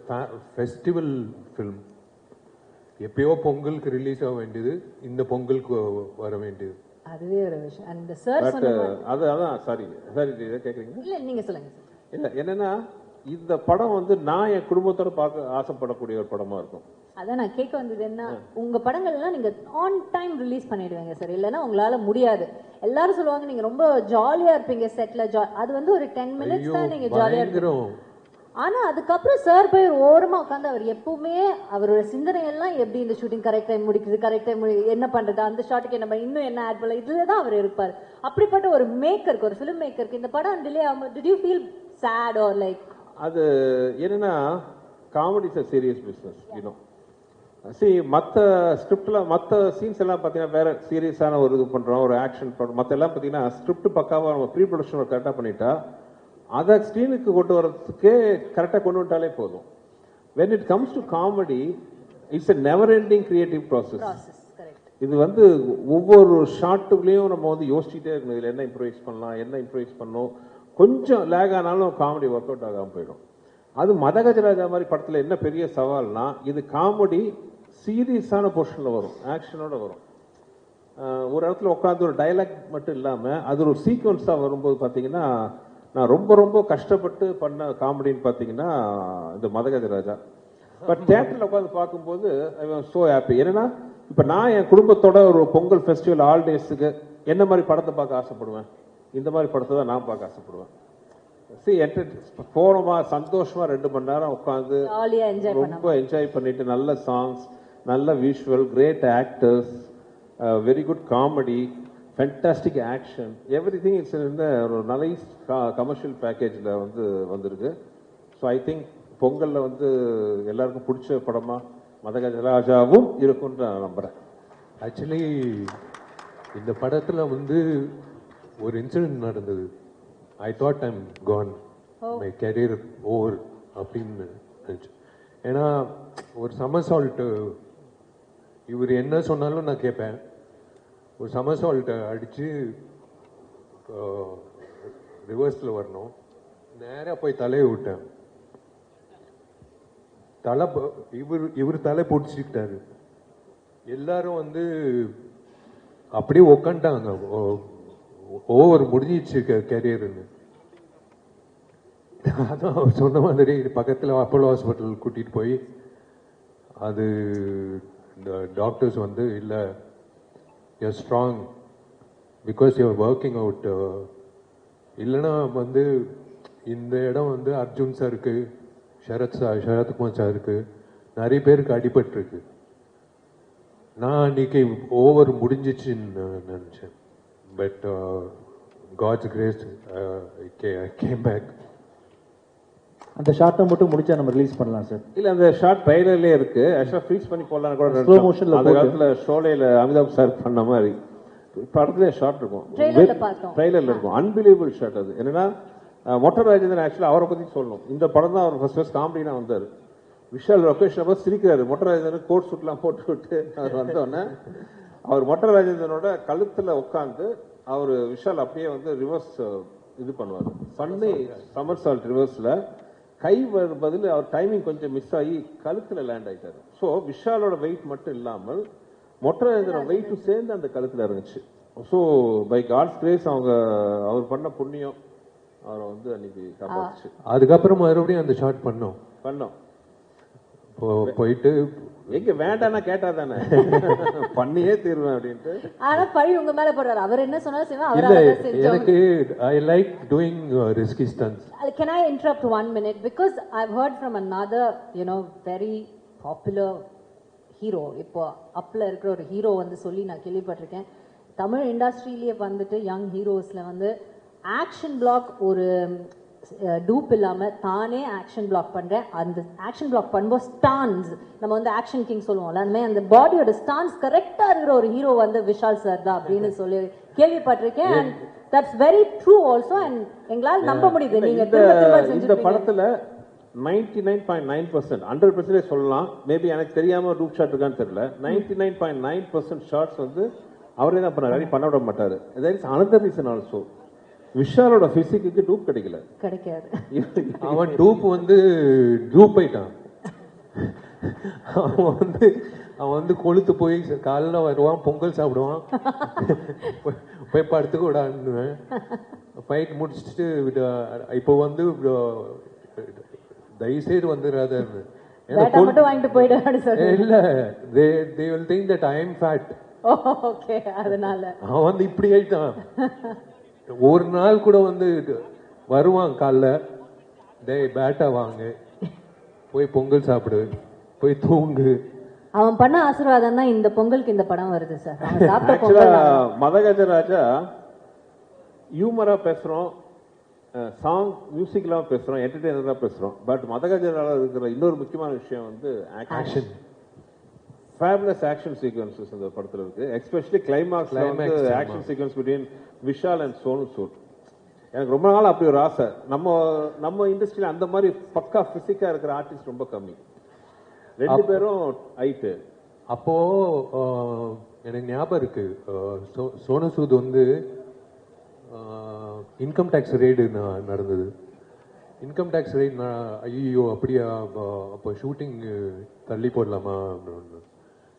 ஃபெஸ்டிவல் ஃபில்ம். எப்பயோ பொங்கலுக்கு ரிலீஸ் ஆக வேண்டியது இந்த பொங்கலுக்கு வர வேண்டியது. அதுவே ஒரு விஷயம். அந்த சார் சொன்ன அதான் சாரி இதை கேக்குறீங்க. இல்ல நீங்க சொல்லுங்க சார். இல்ல என்னன்னா இந்த படம் வந்து நான் என் குடும்பத்தோட பார்க்க ஆசைப்படக்கூடிய ஒரு படமா இருக்கும். அதான் நான் கேட்க வந்தது என்ன, உங்க படங்கள் எல்லாம் நீங்க ஆன் டைம் ரிலீஸ் பண்ணிடுவீங்க சார், இல்லைன்னா உங்களால முடியாது. எல்லாரும் சொல்லுவாங்க நீங்க ரொம்ப ஜாலியா இருப்பீங்க செட்ல, அது வந்து ஒரு 10 மினிட்ஸ் தான் நீங்க ஜாலியா இருப்பீங்க. ஆனா அதுக்கப்புறம் சார் போய் ஓரமா உட்காந்து அவர் எப்பவுமே அவரோட சிந்தனை எல்லாம் எப்படி இந்த ஷூட்டிங் கரெக்ட் டைம் முடிக்குது, கரெக்ட் டைம் என்ன பண்றது, அந்த ஷாட்டுக்கு என்ன இன்னும் என்ன ஆட் பண்ணல, இதுலதான் அவர் இருப்பார். அப்படிப்பட்ட ஒரு மேக்கருக்கு, ஒரு ஃபிலிம் மேக்கருக்கு இந்த படம் டிலே ஆகும், did you feel sad or like? அது என்னன்னா comedy is a serious business, you know. See மற்ற ஸ்கிரிப்ட்ல மற்ற சீன்ஸ் எல்லாம் பார்த்தீங்கன்னா வேற சீரியஸான ஒரு இது பண்றோம், ஒரு ஆக்ஷன் பண்றோம். மற்ற எல்லாம் பார்த்தீங்கன்னா ஸ்கிரிப்ட் பக்காவா நம்ம ப்ரீ ப்ரொடக்ஷன் கரெக்டாக பண்ணிட்டா அதை ஸ்க்ரீனுக்கு கொண்டு வரதுக்கே கரெக்டாக கொண்டு வந்துட்டாலே போதும். when it comes to comedy it's a never ending creative process. இது வந்து ஒவ்வொரு ஷாட்டுக்குள்ளேயும் நம்ம வந்து யோசிச்சுட்டே இருக்கணும், இதில் என்ன இம்ப்ரூவைஸ் பண்ணலாம், என்ன இம்ப்ரூவைஸ் பண்ணணும். கொஞ்சம் லேக் ஆனாலும் காமெடி ஒர்க் அவுட் ஆகாமல் போயிடும். அது மதகஜராஜா மாதிரி படத்தில் என்ன பெரிய சவால்னா, இது காமெடி சீரியஸான போர்ஷனில் வரும், ஆக்ஷனோட வரும். ஒரு இடத்துல உட்காந்து ஒரு டைலாக் மட்டும் இல்லாமல் அது ஒரு சீக்வன்ஸாக வரும்போது பார்த்தீங்கன்னா, நான் ரொம்ப ரொம்ப கஷ்டப்பட்டு பண்ண காமெடின்னு பார்த்தீங்கன்னா இந்த மதகஜராஜா. பட் தியேட்டரில் உட்காந்து பார்க்கும்போது ஐ வாஸ் ஸோ ஹாப்பி. என்னன்னா இப்போ நான் என் குடும்பத்தோட ஒரு பொங்கல் ஃபெஸ்டிவல் ஹாலிடேஸுக்கு என்ன மாதிரி படத்தை பார்க்க ஆசைப்படுவேன், இந்த மாதிரி படத்தை தான் நான் பார்க்க ஆசைப்படுவேன். போனோமா சந்தோஷமா 2 மணி நேரம் உட்காந்து ரொம்ப என்ஜாய் பண்ணிட்டு, நல்ல சாங்ஸ், நல்ல visual, great actors, very good comedy, fantastic action, everything it's இந்த ஒரு நைஸ் கமர்ஷியல் பேக்கேஜில் வந்து வந்திருக்கு. ஸோ ஐ திங்க் பொங்கலில் வந்து எல்லாருக்கும் பிடிச்ச படமா மதகஜராஜாவும் இருக்கும்னு நான் நம்புறேன். ஆக்சுவலி இந்த படத்துல வந்து ஒரு இன்சிடென்ட் நடந்தது. I thought I'm gone, my career over அப்படின்னு நினைச்சேன். ஏன்னா ஒரு சமர்சால்ட், இவர் என்ன சொன்னாலும் நான் கேட்பேன். ஒரு சமர்சால்ட் அடிச்சு ரிவர்ஸில் வரணும், நேராக போய் தலையை விட்டேன். தலை இவர் தலை பிடிச்சிக்கிட்டாரு. எல்லாரும் வந்து அப்படியே உக்காண்டாங்க, ஓவர் முடிஞ்சிச்சு கேரியர்னு. அதான் அவர் சொன்ன மாதிரி பக்கத்தில் அப்போலோ ஹாஸ்பிட்டல் கூட்டிகிட்டு போய் அது இந்த டாக்டர்ஸ் வந்து இல்லை, you strong because you working out, இல்லைன்னா வந்து இந்த இடம் வந்து அர்ஜுன் சாருக்கு, சரத்குமார் சாருக்கு, நிறைய பேருக்கு அடிபட்டிருக்கு. நான் அன்னைக்கு ஓவர் முடிஞ்சிச்சுன்னு நினச்சேன். But God's grace I came back. அந்த ஷார்ட்டை மட்டும் முடிச்சா நம்ம ரிலீஸ் பண்ணலாம் சார். இல்ல அந்த ஷார்ட் ட்ரைலர்லயே இருக்கு, ஆக்சுவலா ஃப்ரீஸ் பண்ணி போடலாம் கூட. ஸ்லோ மோஷன்ல அந்த காலத்துல ஷோலையில அமிதாப் சார் பண்ண மாதிரி படத்துல ஷாட் இருக்கும், Trailerல பார்த்தோம். ட்ரெய்லர்ல இருக்கும், அன்பிலீவபிள் ஷாட் அது. என்னன்னா மொட்டை ராஜேந்திரன் ஆக்சுவலா அவரை பத்தி சொல்லணும். இந்த படம் தான் அவர் ஃபர்ஸ்ட் காமெடினா வந்தாரு. விஷால் லொகேஷன் அப்ப சிரிக்கிறாரு. மொட்டை ராஜேந்திரன் கோட் சூட்லாம் போட்டு விட்டு அவர் வந்தோடனே அவர் மொட்டை ராஜேந்திரனோட கழுத்துல உட்காந்து அவர் விஷால் அப்படியே வந்து ரிவர்ஸ் இது பண்ணுவார். பண்ணி சமர் சால்ட் ரிவர்ஸ்ல கை பதில் அவர் டைமிங் கொஞ்சம் மிஸ் ஆகி கழுத்துல லேண்ட் ஆயிட்டாரு. ஸோ விஷாலோட வெயிட் மட்டும் இல்லாமல் மொட்டை ராஜேந்திரன் வெயிட்டும் சேர்ந்து அந்த கழுத்துல இருந்துச்சு. ஸோ பை காட்ஸ் கிரேஸ் அவர் பண்ண புண்ணியம் அவரை வந்து அன்னைக்கு காப்பாச்சு. அதுக்கப்புறம் மறுபடியும் அந்த ஷாட் பண்ணோம். போயிட்டு எங்க வேண்டாம்னா கேட்டா தானே பண்ணியே தீர்வேன் அப்படின்ட்டு. ஆனா பழி உங்க மேல போடுறாரு. அவர் என்ன சொன்னாலும் செய்வேன். இல்ல, எனக்கு I like doing risky stunts. Can I interrupt 1 minute? Because I've heard from another, very popular hero. இப்போ அப்ல இருக்கிற ஒரு ஹீரோ வந்து சொல்லி நான் கேள்விப்பட்டிருக்கேன். தமிழ் இண்டஸ்ட்ரியிலேயே வந்துட்டு யங் ஹீரோஸ்ல வந்து ஆக்ஷன் பிளாக் ஒரு டூப் இல்லாம தானே ஆக்ஷன் பிளாக் பண்றேன். அந்த ஆக்ஷன் பிளாக் பண்ணும்போது ஸ்டான்ஸ், நம்ம வந்து ஆக்ஷன் கிங் சொல்லுவோம்ல, அந்த மாதிரி அந்த பாடியோட ஸ்டான்ஸ் கரெக்டா இருக்கிற ஒரு ஹீரோ வந்து விஷால் சார் தான் அப்படின்னு சொல்லி கேள்விப்பட்டிருக்கேன். And that's very true also. And எங்களால் நம்ப முடியுது. நீங்க இந்த படத்துல 99.9% 100% சொல்லலாம். மேபி எனக்கு தெரியாம டூப் ஷாட் இருக்கான்னு தெரியல. 99.9% ஷாட்ஸ் வந்து அவரே தான் பண்ணாரு, பண்ண விட மாட்டாரு. there is another reason also. விஷாலோட பிசிக்கு டூப் கிடைக்காது. அவன் டூப் வந்து டூப் ஆயிட்டான். அவன் வந்து கொளுத்து போய் காலைல வருவான், பொங்கல் சாப்பிடுவான், போய் படுத்துக்க விடான்னுவேன். ஃபைட் முடிச்சுட்டு இப்போ வந்து தயவுசெய்து வந்துடாத இல்ல, they will think that I am fat. Okay, அதனால அவன் வந்து இப்படி ஆயிட்டான். ஒரு நாள் கூட வந்து வருவான் காலைல, டேய் பேட்டா வாங்க, போய் பொங்கல் சாப்பிடு, போய் தூங்கு. அவன் பண்ண ஆசீர்வாதம் தான் இந்த பொங்கலுக்கு இந்த படம் வருது சார். மதகஜராஜா ஹியூமரா பேசுறோம், சாங் மியூசிக்லாம் பேசுறோம், என்டர்டெய்னரா பேசுறோம். பட் மதகஜராஜா இருக்கிற இன்னொரு முக்கியமான விஷயம் வந்து ஆக்ஷன். ஃபேபுலஸ் ஆக்ஷன் சீக்வன்சஸ் இந்த படத்துல இருக்கு. எஸ்பெஷலி கிளைமாக்ஸ்ல வந்து action sequence between Vishal and Sonu Sood. எனக்கு ரொம்ப நாள் அப்படி ஒரு ஆசை. நம்ம இண்டஸ்ட்ரியில அந்த மாதிரி பக்கா பிசிக்கா இருக்கிற ஆர்டிஸ்ட் ரொம்ப கம்மி. ரெண்டு பேரும் ஹைட்டு. அப்போ எனக்கு ஞாபகம் இருக்கு, சோனு சூத் வந்து இன்கம் டேக்ஸ் ரெய்டு நடந்தது. இன்கம் டேக்ஸ் ரெய்டு ஐயோ அப்படியா, அப்போ ஷூட்டிங் தள்ளி போடலாமா அப்படின்னு.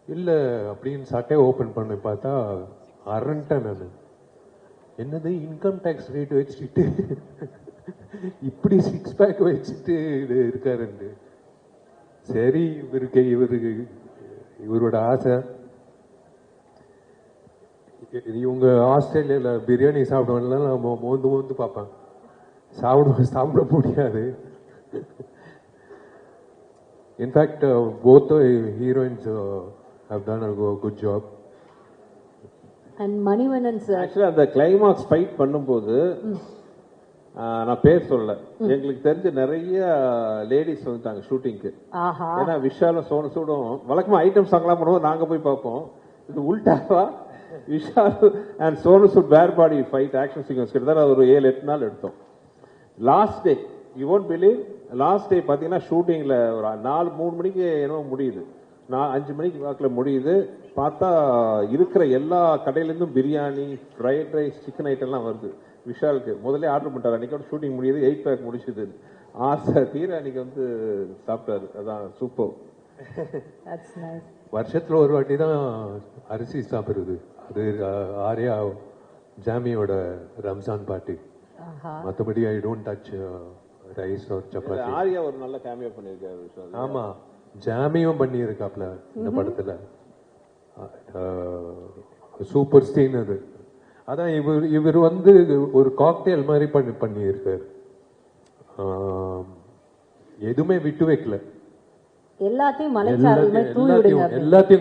இல்லை அப்படின்னு சட்டை ஓப்பன் பண்ணி பார்த்தா அரண்டேன் நான். என்னது இன்கம் டேக்ஸ் ரேட் வச்சுட்டு இப்படி 6 பேக் வச்சுட்டு இருக்காருண்டு. சரி, இவரோட ஆசை. இவங்க ஆஸ்திரேலியால பிரியாணி சாப்பிடுவாங்கலாம், நம்ம மோந்து பார்ப்பேன். சாப்பிட முடியாது. In fact both the heroines have done a good job. And Manivannan sir, actually அந்த கிளைமாக்ஸ் ஃபைட் பண்ணும்போது நான் பேர் சொல்லல, எங்களுக்கு தெரிஞ்ச நிறைய லேடிஸ் வந்துட்டாங்க ஷூட்டிங்க்கு. ஏன்னா விஷாலும் சோனு சூடும் வழக்கமா ஐட்டம் சாங்லாம் பண்ணுவோம், நாங்க போய் பார்ப்போம். இது உல்டாவா Vishal and Sonu Sood bare body fight action sequence கிட்டத்தட்ட ஒரு 7-8 நாள் எடுத்தோம். Last day you won't believe, last day பார்த்தீங்கன்னா ஷூட்டிங்கில் ஒரு 3 மணிக்கு என்னவோ முடியுது, 5 மணிக்கு வாக்கில் முடியுது. பார்த்தா இருக்கிற எல்லா கடையிலேருந்தும் பிரியாணி, ஃப்ரைட் ரைஸ், சிக்கன் ஐட்டம்லாம் வருது. விஷாலுக்கு முதல்ல ஆர்டர் பண்ணிட்டார். அன்றைக்கோட ஷூட்டிங் முடியுது, 8 பேக் முடிச்சுது. ஆசை தீர அன்னைக்கு வந்து சாப்பிட்டாரு. அதான் சூப்பர். வருஷத்துல ஒரு வாட்டி தான் அரிசி சாப்பிடுறது. அது ஆர்யா ஜாமியோட ரம்ஜான் பார்ட்டி. மற்றபடி I don't touch rice or chapati. Arya ஒரு நல்ல கேமியோ பண்ணியிருக்காரு. ஆமா, ஜாமியும் பண்ணியிருக்காப்ல இந்த படத்துல. சூப்பர் சீன் அது. அதான் இவர் வந்து ஒரு காக்டெயில் மாதிரி பண்ணியிருக்காரு. எதுவுமே விட்டு வைக்கல, எல்லாத்தையும்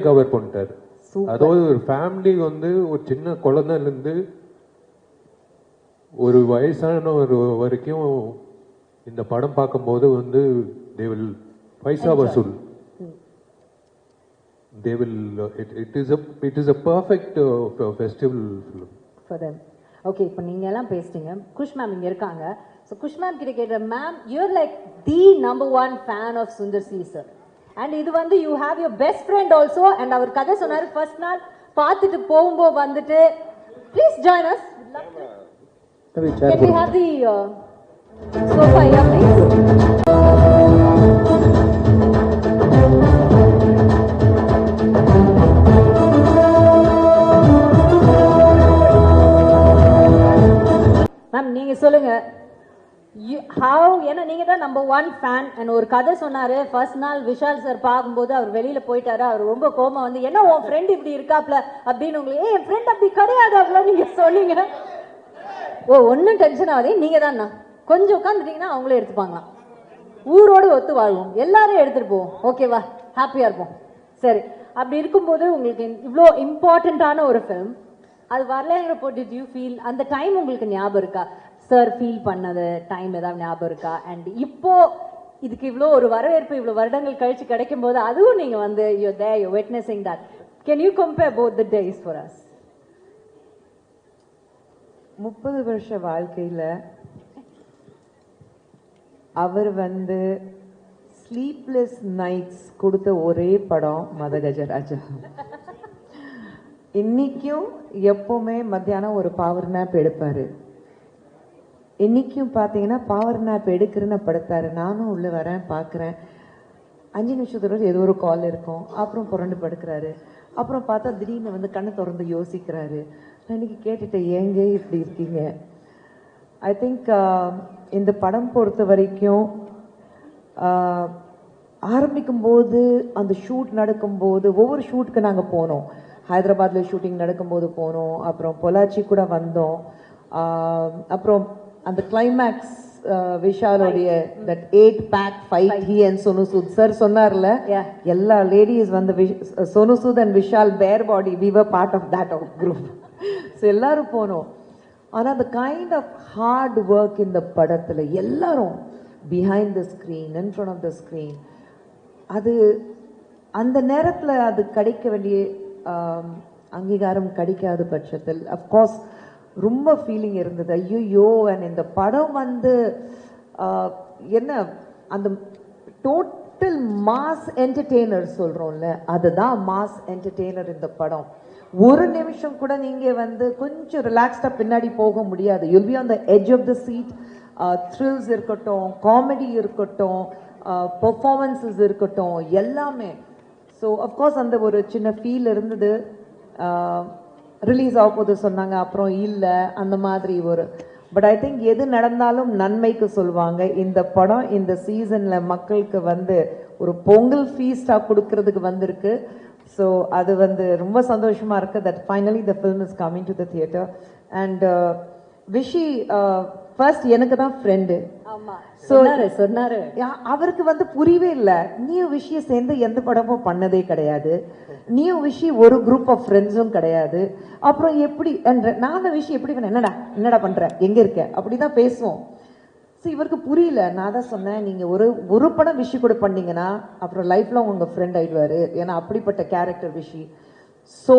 கவர் பண்ணிட்டாரு. அதாவது ஒரு ஃபேமிலி வந்து ஒரு சின்ன குழந்தைல இருந்து ஒரு வயசான ஒரு வரைக்கும் இந்த படம் பார்க்கும்போது வந்து they will பைசா வசூல். they will, it is a perfect festival film. For them. Okay, இப்போ நீங்க எல்லாம் பேசிட்டீங்க. குஷ் மேம் இங்க இருக்காங்க. So குஷ் மேம் கிட்ட கேட்ற ma'am, you're like the number one fan of Sundar C sir. And இது வந்து you have your best friend also, and அவர் கதை சொன்னாரு ஃபர்ஸ்ட் நாள் பார்த்துட்டு போகும்போது வந்துட்டு please join us. Can we have the sofa here please? Ma'am நீங்க சொல்லுங்க ஹவ், ஏன்னா நீங்க தான் நம்பர் ஒன் ஃபேன் அண்ட் ஒரு கதை சொன்னாரு ஃபர்ஸ்ட் நாள் விஷால் சார் பார்க்கும்போது அவர் வெளியில போயிட்டாரு, அவர் ரொம்ப கோபம் வந்து என்ன உன் ஃப்ரெண்ட் இப்படி இருக்காப்ல அப்படின்னு உங்களுக்கு என் ஃப்ரெண்ட் அப்படி கிடையாது அவ்வளோ நீங்க சொன்னீங்க. ஓ ஒன்றும் டென்ஷன் ஆகுது, நீங்க தான்ண்ணா கொஞ்சம் உட்காந்துட்டீங்கன்னா அவங்களே எடுத்துப்பாங்களாம். ஊரோடு ஒத்து வாழ்வோம், எல்லாரும் எடுத்துட்டு போவோம், ஓகேவா, ஹாப்பியா இருப்போம். சரி, அப்படி இருக்கும்போது உங்களுக்கு இவ்வளோ இம்பார்ட்டண்ட்டான ஒரு ஃபிலிம் அது வரலங்கிறப்போ டிட் யூ ஃபீல் அந்த டைம் உங்களுக்கு ஞாபகம் இருக்கா? சார் ஃபீல் பண்ணது டைம் ஏதாவது ஞாபகம் இருக்கா? அண்ட் இப்போ இதுக்கு இவ்வளோ ஒரு வரவேற்பு இவ்வளோ வருடங்கள் கழிச்சு கிடைக்கும் போது அதுவும் நீங்க வந்து you there you witnessing that. Can you compare both the days for us? 30 வருஷ வாழ்க்கையில அவர் வந்து ஸ்லீப்லெஸ் நைட்ஸ் கொடுத்த ஒரே படம் மதகஜராஜா. இன்னைக்கும் எப்பவுமே மத்தியானம் ஒரு பவர் நேப் எடுப்பாரு. இன்னைக்கும் பார்த்தீங்கன்னா பவர் நேப் எடுக்கிறேன்னு படுத்தாரு. நானும் உள்ள வரேன் பார்க்குறேன், 5 நிமிஷத்துல ஏதோ ஒரு கால் இருக்கும், அப்புறம் புரண்டு படுக்கிறாரு. அப்புறம் பார்த்தா திடீர்னு வந்து கண்ணை திறந்து யோசிக்கிறாரு. நான் இன்னைக்கு கேட்டுட்டேன், ஏங்க இப்படி இருக்கீங்க? ஐ திங்க் இந்த படம் பொறுத்த வரைக்கும் ஆரம்பிக்கும் போது அந்த ஷூட் நடக்கும்போது ஒவ்வொரு ஷூட்டுக்கு நாங்கள் போனோம். ஹைதராபாத்ல ஷூட்டிங் நடக்கும்போது போனோம், அப்புறம் பொள்ளாச்சி கூட வந்தோம். அப்புறம் அந்த கிளைமேக்ஸ் விஷாலோடைய that 8 pack fight he and Sonu Sood sir சொன்னார்ல, எல்லா லேடிஸ் வந்து Sonu Sood and Vishal bare body, we were part of that group. So எல்லாரும் போனோம். ஆனால் அந்த கைண்ட் ஆஃப் ஹார்ட் ஒர்க் இந்த படத்தில் எல்லாரும் behind the screen, in front of the screen, அது அந்த நேரத்தில் அது கிடைக்க வேண்டிய அங்கீகாரம் கிடைக்காத பட்சத்தில் அஃப்கோர்ஸ் ரொம்ப ஃபீலிங் இருந்தது. ஐயோ, அண்ட் இந்த படம் வந்து என்ன அந்த டோட்டல் மாஸ் என்டர்டெய்னர் சொல்கிறோம்ல, அதுதான் மாஸ் என்டர்டெய்னர் இந்த படம். ஒரு நிமிஷம் கூட நீங்க வந்து கொஞ்சம் ரிலாக்ஸ்டா பின்னாடி போக முடியாது. You'll be on the edge of the seat. Thrills இருக்கட்டும், காமெடி இருக்கட்டும், பெர்ஃபார்மன்ஸஸ் இருக்கட்டும், எல்லாமே. ஸோ அஃப்கோர்ஸ் அந்த ஒரு சின்ன ஃபீல் இருந்தது. ரிலீஸ் ஆக போது சொன்னாங்க, அப்புறம் இல்லை, அந்த மாதிரி ஒரு. பட் ஐ திங்க் எது நடந்தாலும் நன்மைக்கு சொல்லுவாங்க. இந்த படம் இந்த சீசன்ல மக்களுக்கு வந்து ஒரு பொங்கல் ஃபீஸ்டா கொடுக்கறதுக்கு வந்திருக்கு. ஸோ அது வந்து ரொம்ப சந்தோஷமா இருக்கு that finally the film is coming to the theatre. And Vichy first எனக்கு தான் ஃப்ரெண்டு. சொன்னாரு அவருக்கு வந்து புரியவே இல்லை. நீயும் விஷயம் சேர்ந்து எந்த படமும் பண்ணதே கிடையாது, நீயும் விஷயம் ஒரு குரூப் ஆஃப் ஃப்ரெண்ட்ஸும் கிடையாது, அப்புறம் எப்படி நானும் விஷயம் எப்படி பண்ண, என்னடா பண்ற, எங்க இருக்க, அப்படிதான் பேசுவோம். ஸோ இவருக்கு புரியல. நான் தான் சொன்னேன், நீங்க ஒரு படம் விஷயம் கூட பண்ணீங்கன்னா அப்புறம் லைஃப்ல உங்க ஃப்ரெண்ட் ஆயிடுவாரு, ஏன்னா அப்படிப்பட்ட கேரக்டர் விஷி. ஸோ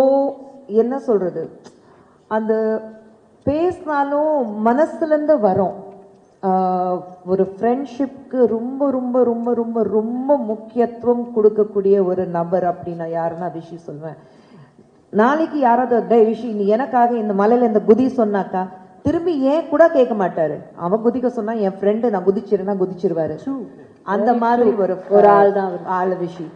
என்ன சொல்றது, அந்த பேசினாலும் மனசுல இருந்து வரும். ஒரு ஃப்ரெண்ட்ஷிப்க்கு ரொம்ப ரொம்ப ரொம்ப ரொம்ப ரொம்ப முக்கியத்துவம் கொடுக்கக்கூடிய ஒரு நபர் அப்படின்னா யாருன்னா விஷி சொல்வேன். நாளைக்கு யாராவது விஷி நீ எனக்காக இந்த மலையில இந்த குதி சொன்னாக்கா திரும்பி ஏன் கூட கேட்க மாட்டாரு. அவன் குதிக்க சொன்னா என் ஃப்ரெண்டு நான் குதிச்சிருன்னா குதிச்சிருவாரு. அந்த மாதிரி ஒரு ஆள் தான் ஆள் விஷி.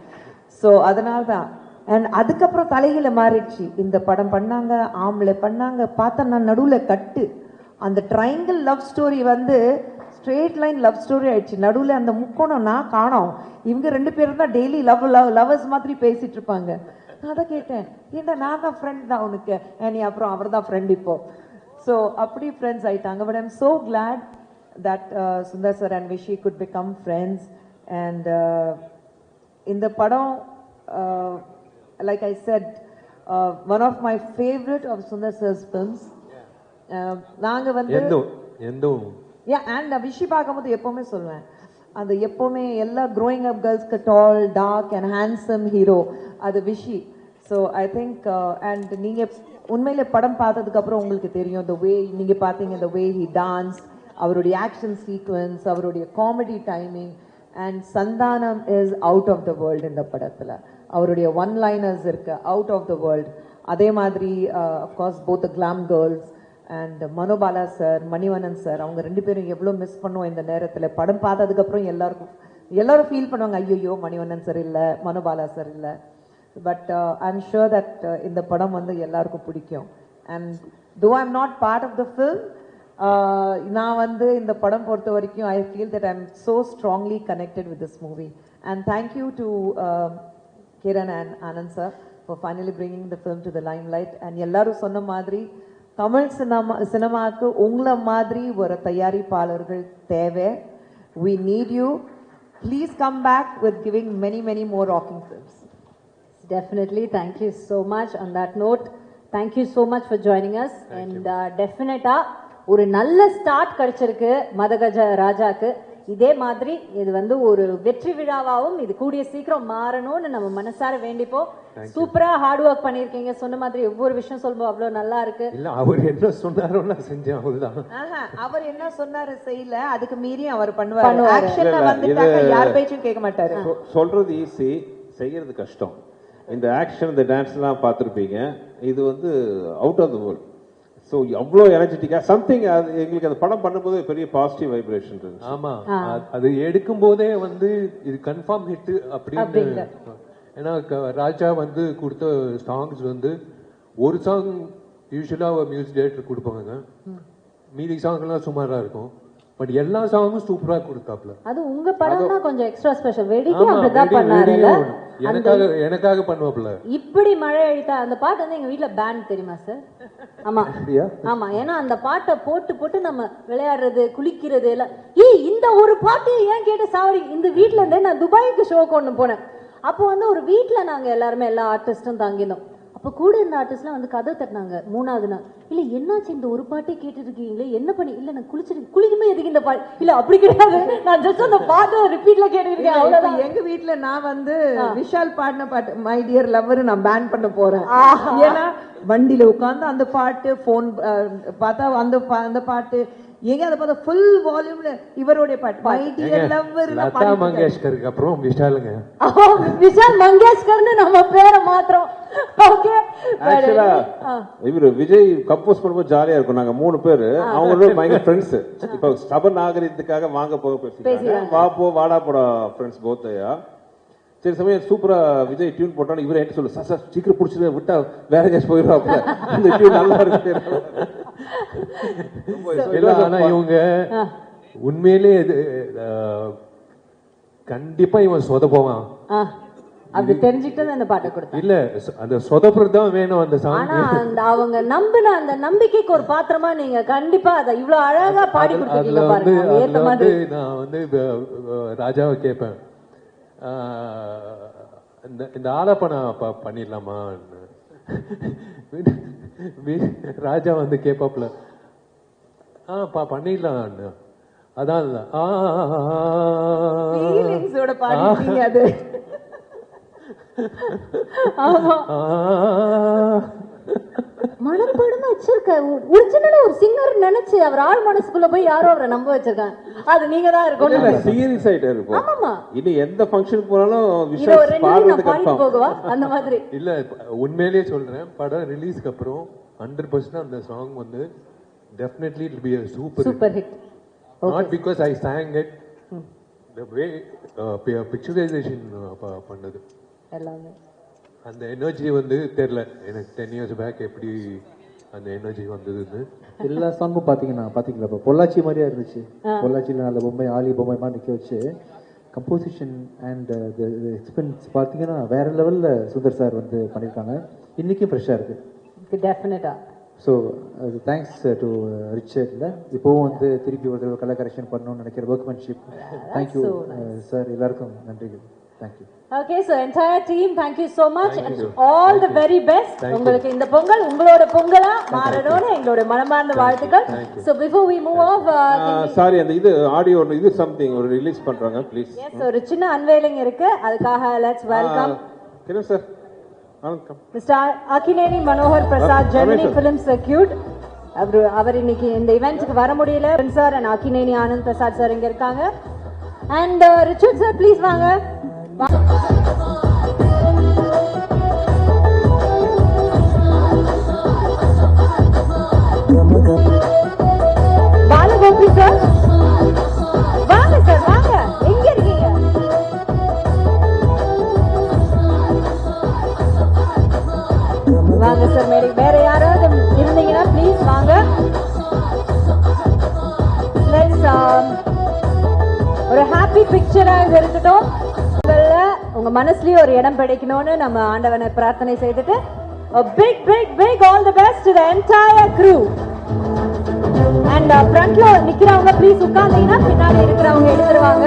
ஸோ அதனால்தான். அண்ட் அதுக்கப்புறம் தலையில மாறிடுச்சு. இந்த படம் பண்ணாங்க, ஆம்பளை பண்ணாங்க, பார்த்தா நான் நடுவில் கட்டு. அந்த ட்ரையாங்கிள் லவ் ஸ்டோரி வந்து ஸ்ட்ரெயிட் லைன் லவ் ஸ்டோரி ஆயிடுச்சு. நடுவில் அந்த முக்கோணம் நான் காணோம். இவங்க 2 பேரும் தான் டெய்லி லவர்ஸ் மாதிரி பேசிட்டு இருப்பாங்க. நான் தான் கேட்டேன், ஏன்டா நான் தான் ஃப்ரெண்ட் தான் உனக்கு, நீ அப்புறம் அவர் தான் ஃப்ரெண்ட் இப்போ. ஸோ அப்படி ஃப்ரெண்ட்ஸ் ஆயிட்டாங்க. But I'm so glad that Sundar sir and Vishi could become friends. And இந்த படம் like I said, one of my favorite of Sundar sir's films. நாங்க வந்து எந்தோ and விஷி பார்க்கும்போது எப்பவுமே சொல்லுவேன், அந்த எப்பவுமே எல்லா க்ரோயிங் அப் கேர்ள்ஸ்க்கு tall dark and handsome hero அது Vishi. So I think and நீங்கள் உண்மையிலே படம் பார்த்ததுக்கு அப்புறம் உங்களுக்கு தெரியும் the way நீங்கள் பார்த்தீங்க the way he டான்ஸ், அவருடைய ஆக்ஷன் சீக்வன்ஸ், அவருடைய comedy timing. And Santhanam is out of the world இந்த படத்தில். அவருடைய ஒன் லைனர்ஸ் இருக்கு அவுட் ஆஃப் த வேர்ல்டு. அதே மாதிரி of course both glam girls and Manobala sir, Manivannan sir, அவங்க 2 பேரும் எவ்வளோ மிஸ் பண்ணுவோம் இந்த நேரத்தில். படம் பார்த்ததுக்கப்புறம் எல்லாரும் ஃபீல் பண்ணுவாங்க, ஐயோ மணிவண்ணன் சார் இல்லை, மனோபாலா சார் இல்லை. But I am sure that இந்த படம் வந்து எல்லாருக்கும் பிடிக்கும். And though I am not part of the film, நான் வந்து இந்த படம் பொறுத்த வரைக்கும் I feel that I am so strongly connected with this movie. And thank you to Kiran and Anand sir for finally bringing the film to the limelight. And எல்லாரும் சொன்ன மாதிரி தமிழ் சினிமாவுக்கு உங்களை மாதிரி ஒரு தயாரிப்பாளர்கள் தேவை. We need you. Please come back with giving many more rocking films. Definitely. Thank you so much. On that note, thank you so much for joining us. And definitely ஒரு நல்ல ஸ்டார்ட் கிடைச்சிருக்கு மதகஜ ராஜாக்கு. இதே மாதிரி இது வந்து ஒரு வெற்றி விழாவாகவும் இது கூடிய சீக்கிரம் மாறணும்னு நம்ம மனசார வேண்டிப்போம். சூப்பரா ஹார்ட் ஒர்க் பண்ணிருக்கீங்க. சொன்ன மாதிரி ஒவ்வொரு விஷயம் சொல்லும்போது அவ்வளவு நல்லா இருக்கு. இல்ல அவர் என்ன சொன்னாரோ நான் செஞ்சேன் அவ்வளவுதான். அவர் என்ன சொன்னாரு செய்யல, அதுக்கு மீறி அவர் பண்ணுவாரு. ஆக்ஷன்ல வந்துட்டாக்க யார் பேச்சும் கேட்க மாட்டாரு. சொல்றது ஈஸி, செய்யறது கஷ்டம். இந்த ஆக்ஷன் இந்த டான்ஸ்லாம் பார்த்துருப்பீங்க, இது வந்து out of the world. So அவ்வளோ எனர்ஜெட்டிக்கா சம்திங் எங்களுக்கு அந்த படம் பண்ணும்போது பெரிய பாசிட்டிவ் வைப்ரேஷன் இருந்துச்சு. ஆமா, அது எடுக்கும் போதே வந்து இது கன்ஃபார்ம் ஹிட் அப்படின்னு. ஏன்னா ராஜா வந்து கொடுத்த சாங்ஸ் வந்து ஒரு சாங் யூஸ்வலா மியூசிக் டைரக்டர் கொடுப்பாங்க, மீதி சாங் எல்லாம் சுமாரா இருக்கும். பட் எல்லா சாங்கும் சூப்பரா கொடுத்தாப்ல. அது உங்க படம்னா கொஞ்சம் எக்ஸ்ட்ரா ஸ்பெஷல். வெடிக்கு அப்படிதான் பண்ணாருல, எனக்காக பண்ணுவாப்ல. இப்படி மழை அழித்தா அந்த பாட்டு வந்து எங்க வீட்ல பேண்ட் தெரியுமா சார்? ஆமா ஆமா, ஏன்னா அந்த பாட்டை போட்டு நம்ம விளையாடுறது குளிக்கிறது எல்லாம். இந்த ஒரு பாட்டு ஏன் கேட்டு சாவடி. இந்த வீட்ல இருந்தே நான் துபாய்க்கு ஷோக்கு ஒண்ணு போனேன். அப்போ வந்து ஒரு வீட்ல நாங்க எல்லாருமே எல்லா ஆர்டிஸ்டும் தங்கினோம். அப்ப கூட இருந்த ஆர்டிஸ்ட்லாம் வந்து கதை தட்டினாங்க 3வது நாள். இல்ல என்னாச்சு இந்த ஒரு பாட்டே கேட்டுட்டு இருக்கீங்களே, என்ன பண்ணி? இல்ல நான் குளிக்குமே எதுக்கு இந்த பாட்டு? இல்ல அப்படி கிடையாது, நான் ஜஸ்ட் அந்த பாட்டை ரிப்பீட்ல கேட்டுருக்கேன் அவ்வளவுதான். எங்க வீட்டுல நான் வந்து விஷால் பாடின பாட்டு மை டியர் லவ்வர் நான் பேன் பண்ண போறேன். ஏன்னா வண்டியில உட்கார்ந்து அந்த பாட்டு, போன் பார்த்தா அந்த பாட்டு, எங்க அதை பார்த்தா ஃபுல் வால்யூம்ல இவருடைய பாட்டு மை டியர் லவ்வர். லதா மங்கேஷ்கருக்கு அப்புறம் விஷாலுங்க. விஷால் மங்கேஷ்கர்னு நம்ம பேரை மாத்திரம். ஓகே, ஆக்சுவலா இவரு விஜய் கம்போஸ் பண்ணும்போது ஜாலியா இருக்கும். நாங்க 3 பேரு, அவங்களோட பயங்கர ஃப்ரெண்ட்ஸ். இப்ப சப நாகரிகத்துக்காக வாங்க போக பேசிக்கிறாங்க. வா போ வாடா போட ஃப்ரெண்ட்ஸ் போத்தையா. சரி சமயம் சூப்பரா விஜய் டியூன் போட்டாலும் இவரை என்ன சொல்லு, சார் சீக்கிரம் பிடிச்சது விட்டா வேற கேஸ் போயிடும். இந்த டியூன் நல்லா இருக்கு. ஆனா இவங்க உண்மையிலே கண்டிப்பா இவன் சொதப்போவான். அது தெரிஞ்சுக்கிட்டு அந்த பாட்டை கொடுத்தா இல்ல, அந்த சொதப்புறது தான் வேணும் அந்த சாங். ஆனா அந்த அவங்க நம்பின அந்த நம்பிக்கைக்கு ஒரு பாத்திரமா நீங்க கண்டிப்பா அதை இவ்வளவு அழகா பாடி கொடுத்தீங்க பாருங்க. ஏத்த மாதிரி நான் வந்து ராஜாவை கேட்பேன், இந்த ஆலாப்பனா பண்ணிடலாமா? ராஜா வந்து கேப்பாப்ல, பண்ணிடலாம். அதான் அது மனப்பாடமா வச்சிருக்க ஒரிஜினலா ஒரு சிங்கர் நினைச்சு அவர் ஆள் மனசுக்குள்ள போய் யாரோ அவரை நம்ப வச்சிருக்காங்க. அது நீங்க தான் இருக்கணும். சீரியஸ் ஆயிட்டே இருக்கும். ஆமாமா, இனி எந்த ஃபங்க்ஷனுக்கு போனாலும் இத ஒரு 2 நாள் நான் பாடி போகவா அந்த மாதிரி. இல்ல உண்மையிலேயே சொல்றேன், படம் ரிலீஸ்க்கு அப்புறம் 100% அந்த சாங் வந்து definitely it will be a super hit. Not because I sang it, the way picturization பண்ணது எல்லாமே அந்த எனர்ஜி வந்து தெரியல எனக்கு. 10 years பேக் எப்படி அந்த எனர்ஜி வந்ததுன்னு. எல்லா சாங்கும் பாத்தீங்களா? இப்போ பொள்ளாச்சி மாதிரியா இருந்துச்சு. பொள்ளாச்சியில் நல்ல பொம்மை, ஆலி பொம்மை மாதிரி நிற்க வச்சு கம்போசிஷன் அண்ட் எக்ஸ்பென்ஸ் பார்த்தீங்கன்னா வேற லெவலில் சுந்தர் சார் வந்து பண்ணியிருக்காங்க. இன்னைக்கும் ஃப்ரெஷ்ஷாக இருக்கு. டெஃபினட்டா. ஸோ அது தேங்க்ஸ் டு ரிச்சர்ட்ல. இப்போவும் வந்து திருப்பி ஒரு கலர் கரெக்ஷன் பண்ணணும்னு நினைக்கிற ஒர்க்மேன்ஷிப். தேங்க்யூ சார், எல்லாருக்கும் நன்றிகள். Thank you. Okay, so entire team, thank you so much and all the very best. உங்களுக்கு இந்த பொங்கல் உங்களோட பொங்கலா மாறணும்னு எங்களோட மனமார்ந்த வாழ்த்துக்கள். So before we move off, sorry, அந்த இது ஆடியோ இது சம்திங் ஒரு ரிலீஸ் பண்றாங்க ப்ளீஸ். yes, ஒரு சின்ன அன்வெயிலிங் இருக்கு, அதுக்காக let's welcome கிரண் சார். வணக்கம். Mr. Akineni Manohar Prasad, Germany Film Circuit. அவர் இன்னைக்கு இந்த இவெண்ட்க்கு வர முடியல. Sir and Akineni Anand Prasad sir இங்க இருக்காங்க. And Richard sir, please வாங்க. பாலகோபி சார் வாங்க சார், வாங்க. எங்க இருக்கீங்க? வாங்க சார் மேடை. வேற யாராவது இருந்தீங்கன்னா ப்ளீஸ் வாங்க. லெட்ஸ் ஒரு ஹாப்பி பிக்சரா இது இருக்கட்டும். உங்க மனசுலயே ஒரு இடம் பிடிக்கணும்னு நம்ம ஆண்டவனை பிரார்த்தனை செய்துட்டு a big big big all the best to the entire crew. And frontல நிக்கிறவங்க ப்ளீஸ் உட்கார்ந்தீங்கன்னா பின்னாடி இருக்கிறவங்க எடுத்துருவாங்க.